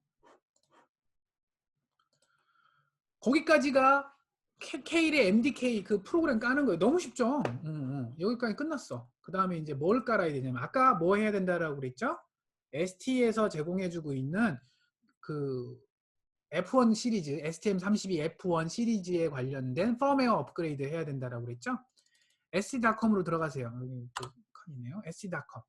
거기까지가 K의 MDK 그 프로그램 까는 거예요. 너무 쉽죠? 여기까지 끝났어. 그 다음에 이제 뭘 깔아야 되냐면 아까 뭐 해야 된다라고 그랬죠? ST에서 제공해주고 있는 그 F1 시리즈, STM32 F1 시리즈에 관련된 펌웨어 업그레이드 해야 된다라고 그랬죠? sc.com으로 들어가세요. 여기 또 칸이네요. sc.com.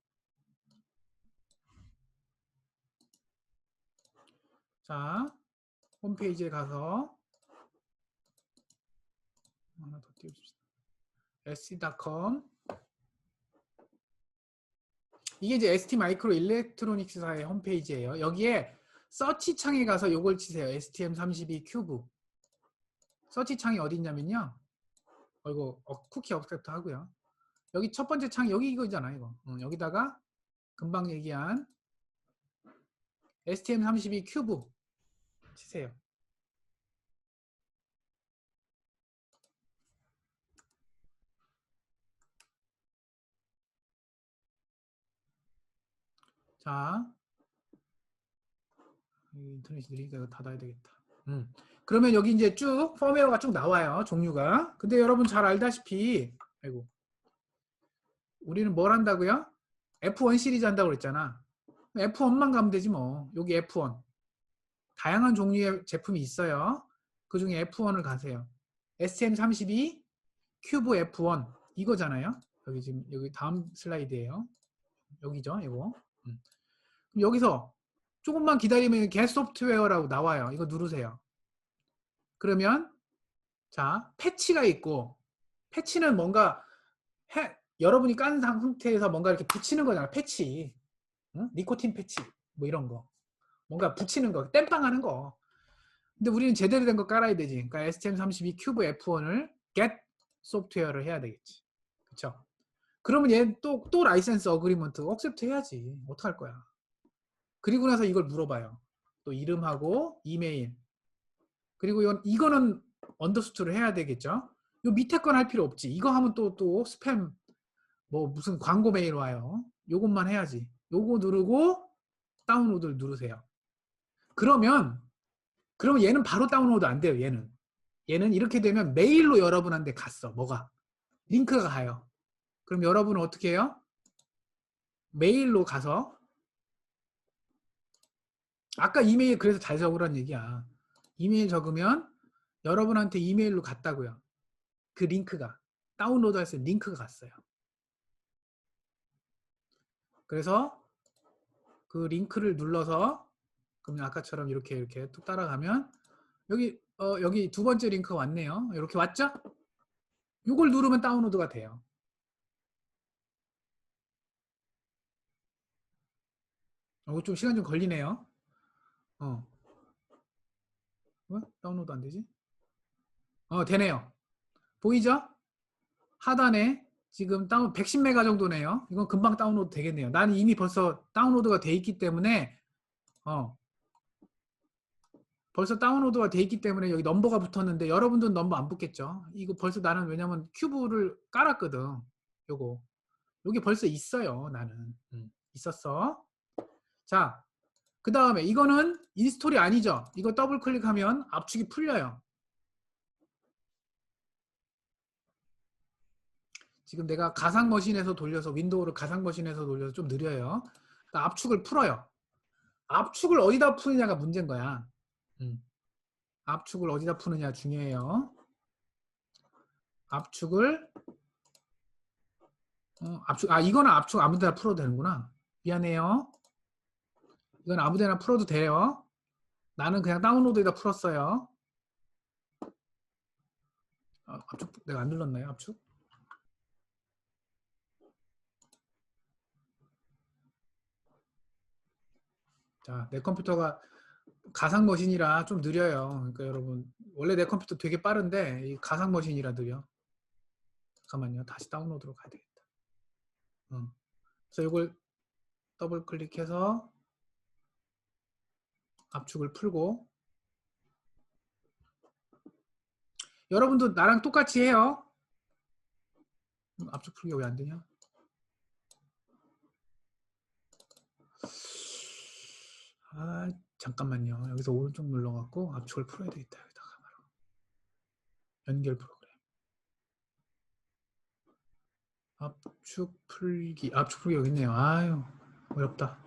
자, 홈페이지에 가서 하나 더 띄워줍시다. sc.com. 이게 이제 ST 마이크로 일렉트로닉스사의 홈페이지예요. 여기에 서치 창에 가서 요걸 치세요. STM32 큐브. 서치 창이 어디 있냐면요. 이거 쿠키 억셉트 하고요. 여기 첫 번째 창 여기 이거잖아 이거. 여기다가 금방 얘기한 STM32 큐브 치세요. 자, 인터넷이 느리니까 이거 닫아야 되겠다. 그러면 여기 이제 쭉 펌웨어가 쭉 나와요. 종류가. 근데 여러분 잘 알다시피 아이고 우리는 뭘 한다고요? F1 시리즈 한다고 그랬잖아. F1만 가면 되지 뭐. 여기 F1 다양한 종류의 제품이 있어요. 그 중에 F1을 가세요. STM32 큐브 F1 이거잖아요. 여기 지금 여기 다음 슬라이드예요. 여기죠, 이거. 여기서 조금만 기다리면 get 소프트웨어라고 나와요. 이거 누르세요. 그러면 자 패치가 있고, 패치는 뭔가 여러분이 깐 상태에서 뭔가 이렇게 붙이는 거잖아. 패치, 응? 니코틴 패치 뭐 이런 거 뭔가 붙이는 거, 땜빵하는 거. 근데 우리는 제대로 된 거 깔아야 되지. 그러니까 STM32 큐브 F1을 get 소프트웨어를 해야 되겠지. 그쵸? 그러면 얘 또 라이센스 어그리먼트 억셉트 해야지. 어떡할 거야. 그리고 나서 이걸 물어봐요. 또 이름하고 이메일. 그리고 이거는 언더스투를 해야 되겠죠. 요 밑에 건 할 필요 없지. 이거 하면 또 스팸 뭐 무슨 광고 메일 와요. 요것만 해야지. 요거 누르고 다운로드를 누르세요. 그러면 얘는 바로 다운로드 안 돼요. 얘는 이렇게 되면 메일로 여러분한테 갔어. 뭐가? 링크가 가요. 그럼 여러분은 어떻게 해요? 메일로 가서 아까 이메일 그래서 잘 적으란 얘기야. 이메일 적으면 여러분한테 이메일로 갔다고요. 그 링크가 다운로드 할수 있는 링크가 갔어요. 그래서 그 링크를 눌러서 그러면 아까처럼 이렇게 뚝 따라가면 여기 두 번째 링크가 왔네요. 이렇게 왔죠? 이걸 누르면 다운로드가 돼요. 좀 시간 좀 걸리네요. 왜 다운로드 안 되지? 되네요. 보이죠? 하단에 지금 110메가 정도네요. 이건 금방 다운로드 되겠네요. 나는 이미 벌써 다운로드가 돼 있기 때문에 여기 넘버가 붙었는데 여러분들은 넘버 안 붙겠죠. 이거 벌써 나는 왜냐면 큐브를 깔았거든. 여기 벌써 있어요. 나는 있었어. 자, 그 다음에 이거는 인스톨이 아니죠. 이거 더블 클릭하면 압축이 풀려요. 지금 내가 가상 머신에서 돌려서 윈도우를 가상 머신에서 돌려서 좀 느려요. 그러니까 압축을 풀어요. 압축을 어디다 푸느냐가 문제인 거야. 압축을 어디다 푸느냐 중요해요. 압축을 이거는 압축 아무데나 풀어도 되는구나. 미안해요. 이건 아무데나 풀어도 돼요. 나는 그냥 다운로드에다 풀었어요. 압축 내가 안 눌렀나요? 압축? 자, 내 컴퓨터가 가상 머신이라 좀 느려요. 그러니까 여러분 원래 내 컴퓨터 되게 빠른데 이 가상 머신이라 느려. 잠깐만요. 다시 다운로드로 가야 되겠다. 그래서 이걸 더블 클릭해서 압축을 풀고 여러분도 나랑 똑같이 해요. 압축 풀기가 왜 안 되냐? 잠깐만요. 여기서 오른쪽 눌러갖고 압축을 풀어야 되겠다. 여기다가 바로 연결 프로그램. 압축 풀기 여기 있네요. 아유 어렵다.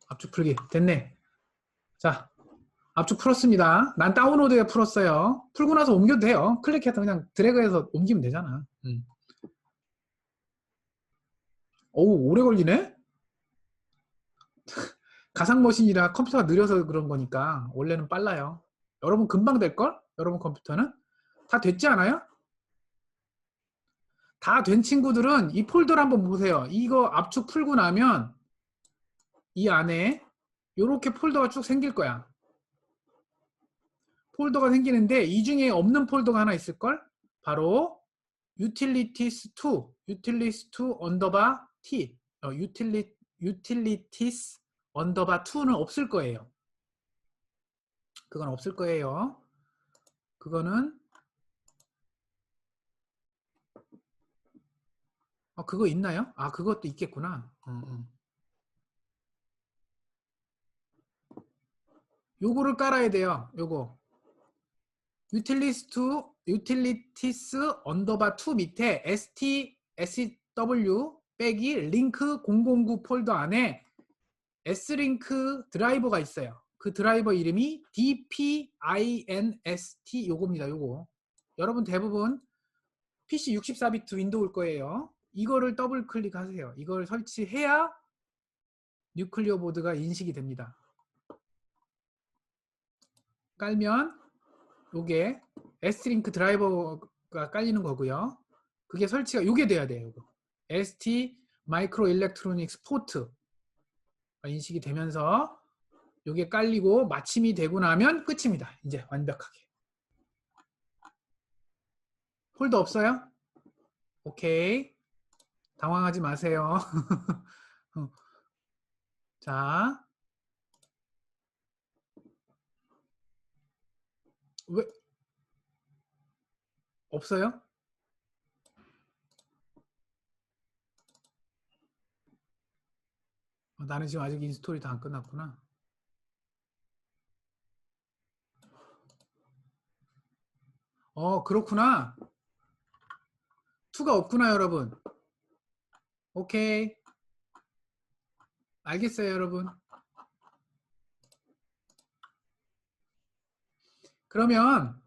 압축 풀기 됐네. 자, 압축 풀었습니다. 난 다운로드에 풀었어요. 풀고 나서 옮겨도 돼요. 클릭해서 그냥 드래그해서 옮기면 되잖아. 어우 오래 걸리네. 가상머신이라 컴퓨터가 느려서 그런 거니까 원래는 빨라요. 여러분 금방 될걸? 여러분 컴퓨터는? 다 됐지 않아요? 다 된 친구들은 이 폴더를 한번 보세요. 이거 압축 풀고 나면 이 안에 이렇게 폴더가 쭉 생길 거야. 폴더가 생기는데 이 중에 없는 폴더가 하나 있을걸? 바로 utilities2 utilities2 언더바 t utilities 언더바 2는 없을 거예요. 그건 없을 거예요. 그거는 그거 있나요? 그것도 있겠구나. 요거를 깔아야 돼요. 요거 utilities 언더바 2 밑에 sw 빼기 링크 009 폴더 안에 s링크 드라이버가 있어요. 그 드라이버 이름이 dpinst 요겁니다. 요거 여러분 대부분 PC 64비트 윈도우일 거예요. 이거를 더블 클릭하세요. 이걸 설치해야 뉴클리어 보드가 인식이 됩니다. 깔면 요게 S링크 드라이버가 깔리는 거고요. 그게 설치가 요게 돼야 돼요. 요거. ST 마이크로 일렉트로닉스 포트가 인식이 되면서 요게 깔리고 마침이 되고 나면 끝입니다. 이제 완벽하게. 폴더 없어요? 오케이. 당황하지 마세요. 자, 왜 없어요? 나는 지금 아직 인스톨이 다 안 끝났구나. 그렇구나. 2가 없구나 여러분. 오케이. 알겠어요 여러분. 그러면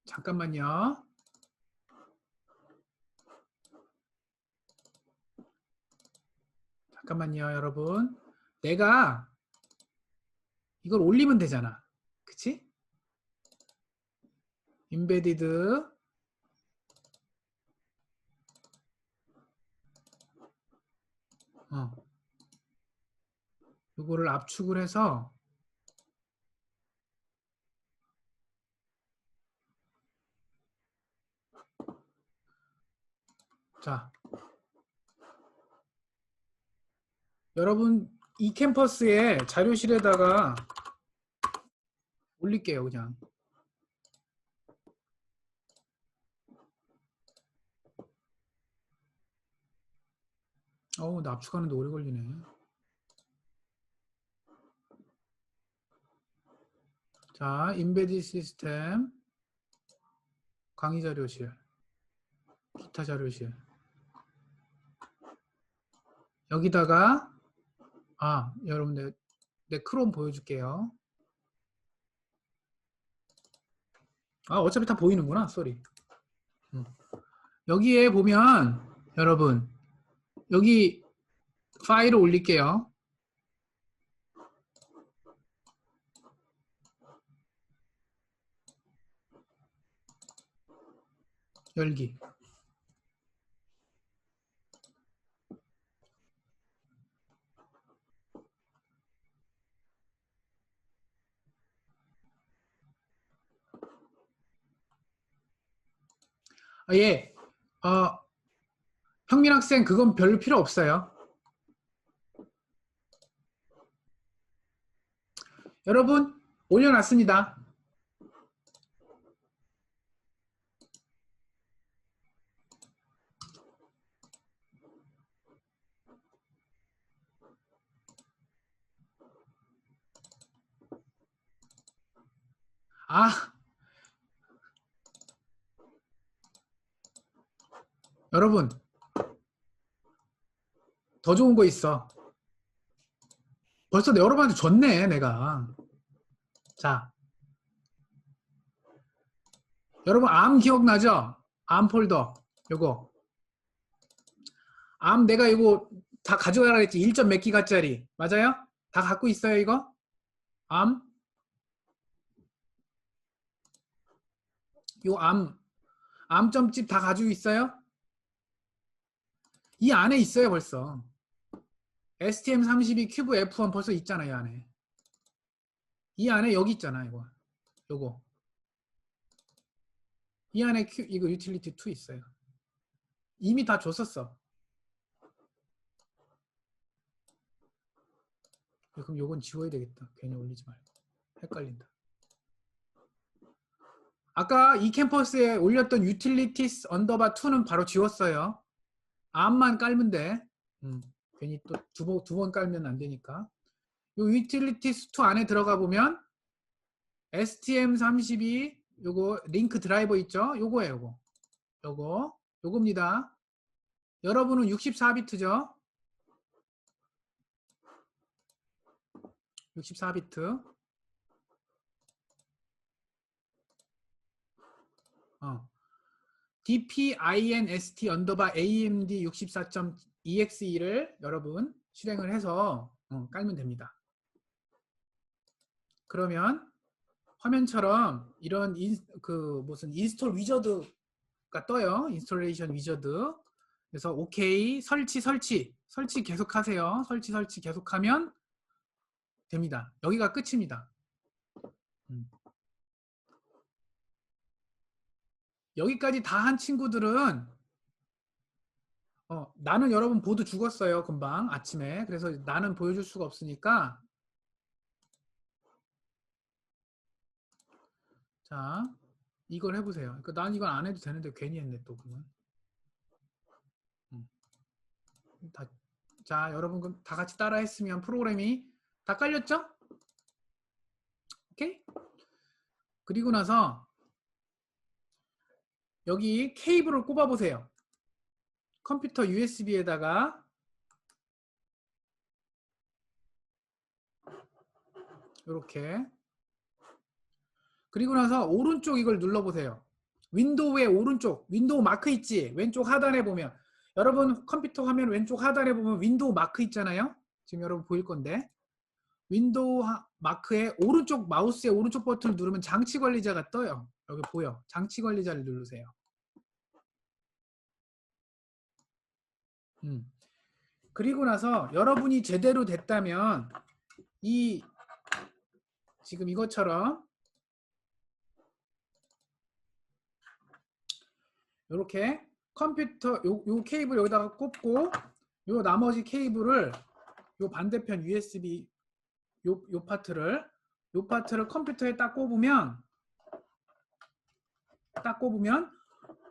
잠깐만요. 잠깐만요 여러분. 내가 이걸 올리면 되잖아. 그치? 임베디드 이거를 압축을 해서 자 여러분 이 캠퍼스에 자료실에다가 올릴게요 그냥. 나 압축하는데 오래 걸리네. 자, 인베디 시스템 강의 자료실, 기타 자료실. 여기다가 여러분들 내 크롬 보여줄게요. 어차피 다 보이는구나. 쏘리. 여기에 보면 여러분 여기 파일을 올릴게요. 열기. 예. 형민 학생 그건 별로 필요 없어요. 여러분 올려놨습니다. 여러분 더 좋은 거 있어. 벌써 여러분한테 줬네 내가. 자, 여러분 암 기억나죠? 암 폴더 요거. 암 내가 이거 다 가져가라 했지. 1점 몇 기가짜리 맞아요? 다 갖고 있어요 이거? 암? 요 암점집 다 가지고 있어요? 이 안에 있어요 벌써. STM32 큐브 F1 벌써 있잖아 이 안에. 이 안에 여기 있잖아 이거. 요거. 이 안에 이거 유틸리티 2 있어요. 이미 다 줬었어. 그럼 요건 지워야 되겠다. 괜히 올리지 말고. 헷갈린다. 아까 이 캠퍼스에 올렸던 utilities 언더바 2는 바로 지웠어요. 암만 깔면 돼. 괜히 또 두 번 깔면 안 되니까. 요 utilities 2 안에 들어가 보면 STM32 요거 링크 드라이버 있죠? 요거예요, 요거. 요겁니다. 여러분은 64비트죠? 64비트. dpinst 언더바 amd 64.exe를 여러분 실행을 해서 깔면 됩니다. 그러면 화면처럼 이런 무슨 인스톨 위저드가 떠요. 인스톨레이션 위저드. 그래서 오케이 설치 계속 하세요. 설치 계속하면 됩니다. 여기가 끝입니다. 여기까지 다 한 친구들은 나는 여러분 보드 죽었어요. 금방 아침에. 그래서 나는 보여줄 수가 없으니까 자 이걸 해보세요. 그러니까 난 이건 안 해도 되는데 괜히 했네 또 그러면. 자 여러분 다 같이 따라 했으면 프로그램이 다 깔렸죠? 오케이? 그리고 나서 여기 케이블을 꼽아 보세요. 컴퓨터 USB에다가 이렇게. 그리고 나서 오른쪽 이걸 눌러보세요. 윈도우의 오른쪽 윈도우 마크 있지? 왼쪽 하단에 보면 여러분 컴퓨터 화면 왼쪽 하단에 보면 윈도우 마크 있잖아요. 지금 여러분 보일 건데 윈도우 마크의 오른쪽 마우스의 오른쪽 버튼을 누르면 장치 관리자가 떠요. 여기 보여. 장치 관리자를 누르세요. 그리고 나서 여러분이 제대로 됐다면 지금 이것처럼 이렇게 컴퓨터 요 케이블 여기다가 꽂고 요 나머지 케이블을 요 반대편 USB 요 파트를 컴퓨터에 딱 꼽으면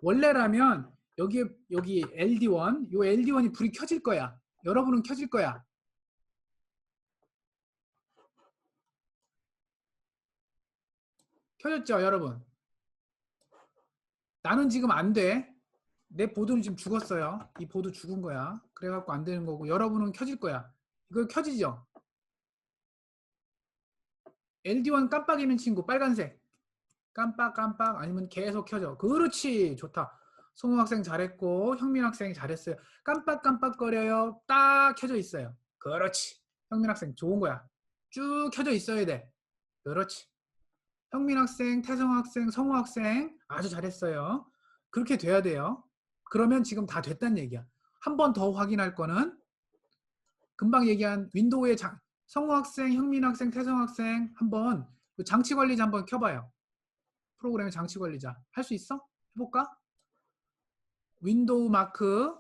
원래라면 여기 LD1 요 LD1이 불이 켜질 거야. 여러분은 켜질 거야. 켜졌죠, 여러분? 나는 지금 안 돼. 내 보드는 지금 죽었어요. 이 보드 죽은 거야. 그래갖고 안 되는 거고 여러분은 켜질 거야. 이거 켜지죠? LD1 깜빡이는 친구 빨간색. 깜빡깜빡 아니면 계속 켜져. 그렇지. 좋다. 송우 학생 잘했고 형민 학생 잘했어요. 깜빡깜빡거려요. 딱 켜져 있어요. 그렇지. 형민 학생 좋은 거야. 쭉 켜져 있어야 돼. 그렇지. 형민 학생, 태성 학생, 성우 학생 아주 잘했어요. 그렇게 돼야 돼요. 그러면 지금 다 됐다는 얘기야. 한 번 더 확인할 거는 금방 얘기한 윈도우의 성우 학생, 형민 학생, 태성 학생 한번 장치 관리자 한번 켜봐요. 프로그램의 장치 관리자. 할 수 있어? 해볼까? 윈도우 마크,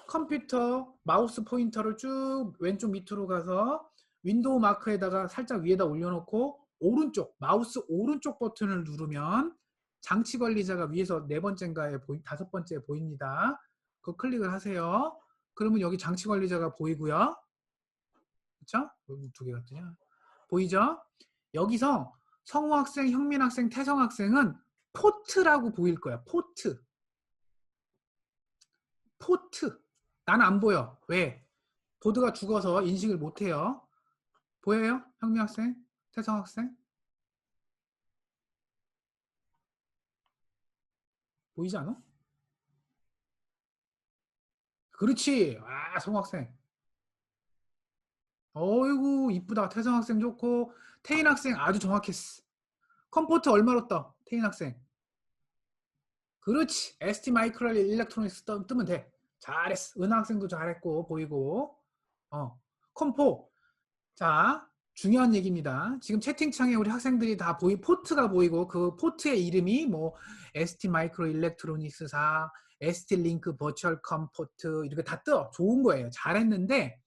컴퓨터 마우스 포인터를 쭉 왼쪽 밑으로 가서 윈도우 마크에다가 살짝 위에다 올려놓고 오른쪽 마우스 오른쪽 버튼을 누르면 장치 관리자가 위에서 네 번째인가에 다섯 번째에 보입니다. 그거 클릭을 하세요. 그러면 여기 장치 관리자가 보이고요. 그렇죠? 두 개 같으냐? 보이죠? 여기서 성우 학생, 형민 학생, 태성 학생은 포트라고 보일 거야. 포트. 포트. 나는 안 보여. 왜? 보드가 죽어서 인식을 못 해요. 보여요? 형민 학생? 태성 학생? 보이지 않아? 그렇지. 아, 성우 학생. 어이구, 이쁘다. 태성 학생 좋고, 태인 학생 아주 정확했어. 컴포트 얼마로 떠? 태인 학생. 그렇지. ST 마이크로 일렉트로닉스 뜨면 돼. 잘했어. 은하 학생도 잘했고, 보이고. 컴포. 자, 중요한 얘기입니다. 지금 채팅창에 우리 학생들이 다 포트가 보이고 그 포트의 이름이 뭐 ST 마이크로 일렉트로닉스사, ST 링크 버추얼 컴포트 이렇게 다 떠. 좋은 거예요. 잘했는데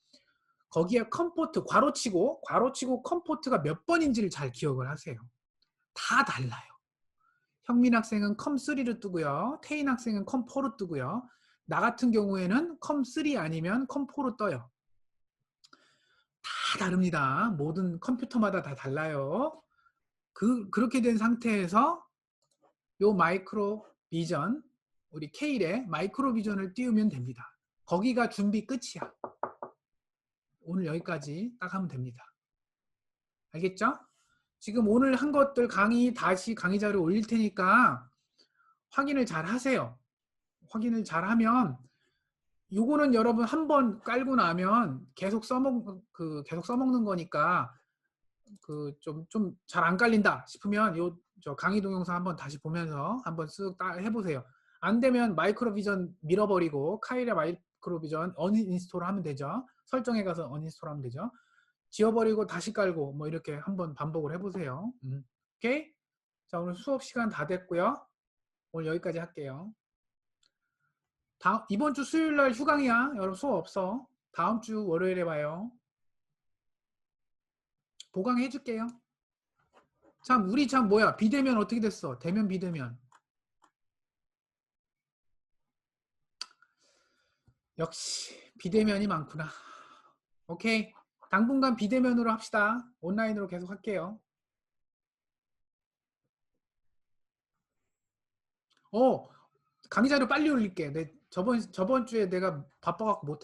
거기에 컴포트 괄호치고 컴포트가 몇 번인지를 잘 기억을 하세요. 다 달라요. 형민 학생은 컴3로 뜨고요. 태인 학생은 컴4로 뜨고요. 나 같은 경우에는 컴3 아니면 컴4로 떠요. 다 다릅니다. 모든 컴퓨터마다 다 달라요. 그렇게 된 상태에서 요 마이크로 비전, 우리 K의 마이크로 비전을 띄우면 됩니다. 거기가 준비 끝이야. 오늘 여기까지 딱 하면 됩니다. 알겠죠? 지금 오늘 한 것들 다시 강의 자료 올릴 테니까 확인을 잘 하세요. 확인을 잘 하면 요거는 여러분 한 번 깔고 나면 계속 써먹는 거니까 좀 잘 안 깔린다 싶으면 저 강의 동영상 한번 다시 보면서 한번 쓱 해보세요. 안 되면 마이크로 비전 밀어버리고 카이라 마이크로 비전 언인스톨 하면 되죠. 설정에 가서 언인스톨 하면 되죠. 지워버리고 다시 깔고 뭐 이렇게 한번 반복을 해보세요. 오케이? 자, 오늘 수업 시간 다 됐고요. 오늘 여기까지 할게요. 이번 주 수요일 날 휴강이야. 여러분 수업 없어. 다음 주 월요일에 봐요. 보강해 줄게요. 참 우리 참 뭐야 비대면 어떻게 됐어? 대면 비대면. 역시 비대면이 많구나. 오케이. 당분간 비대면으로 합시다. 온라인으로 계속 할게요. 강의 자료 빨리 올릴게. 저번 주에 내가 바빠갖고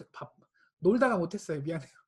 놀다가 못했어요. 미안해요.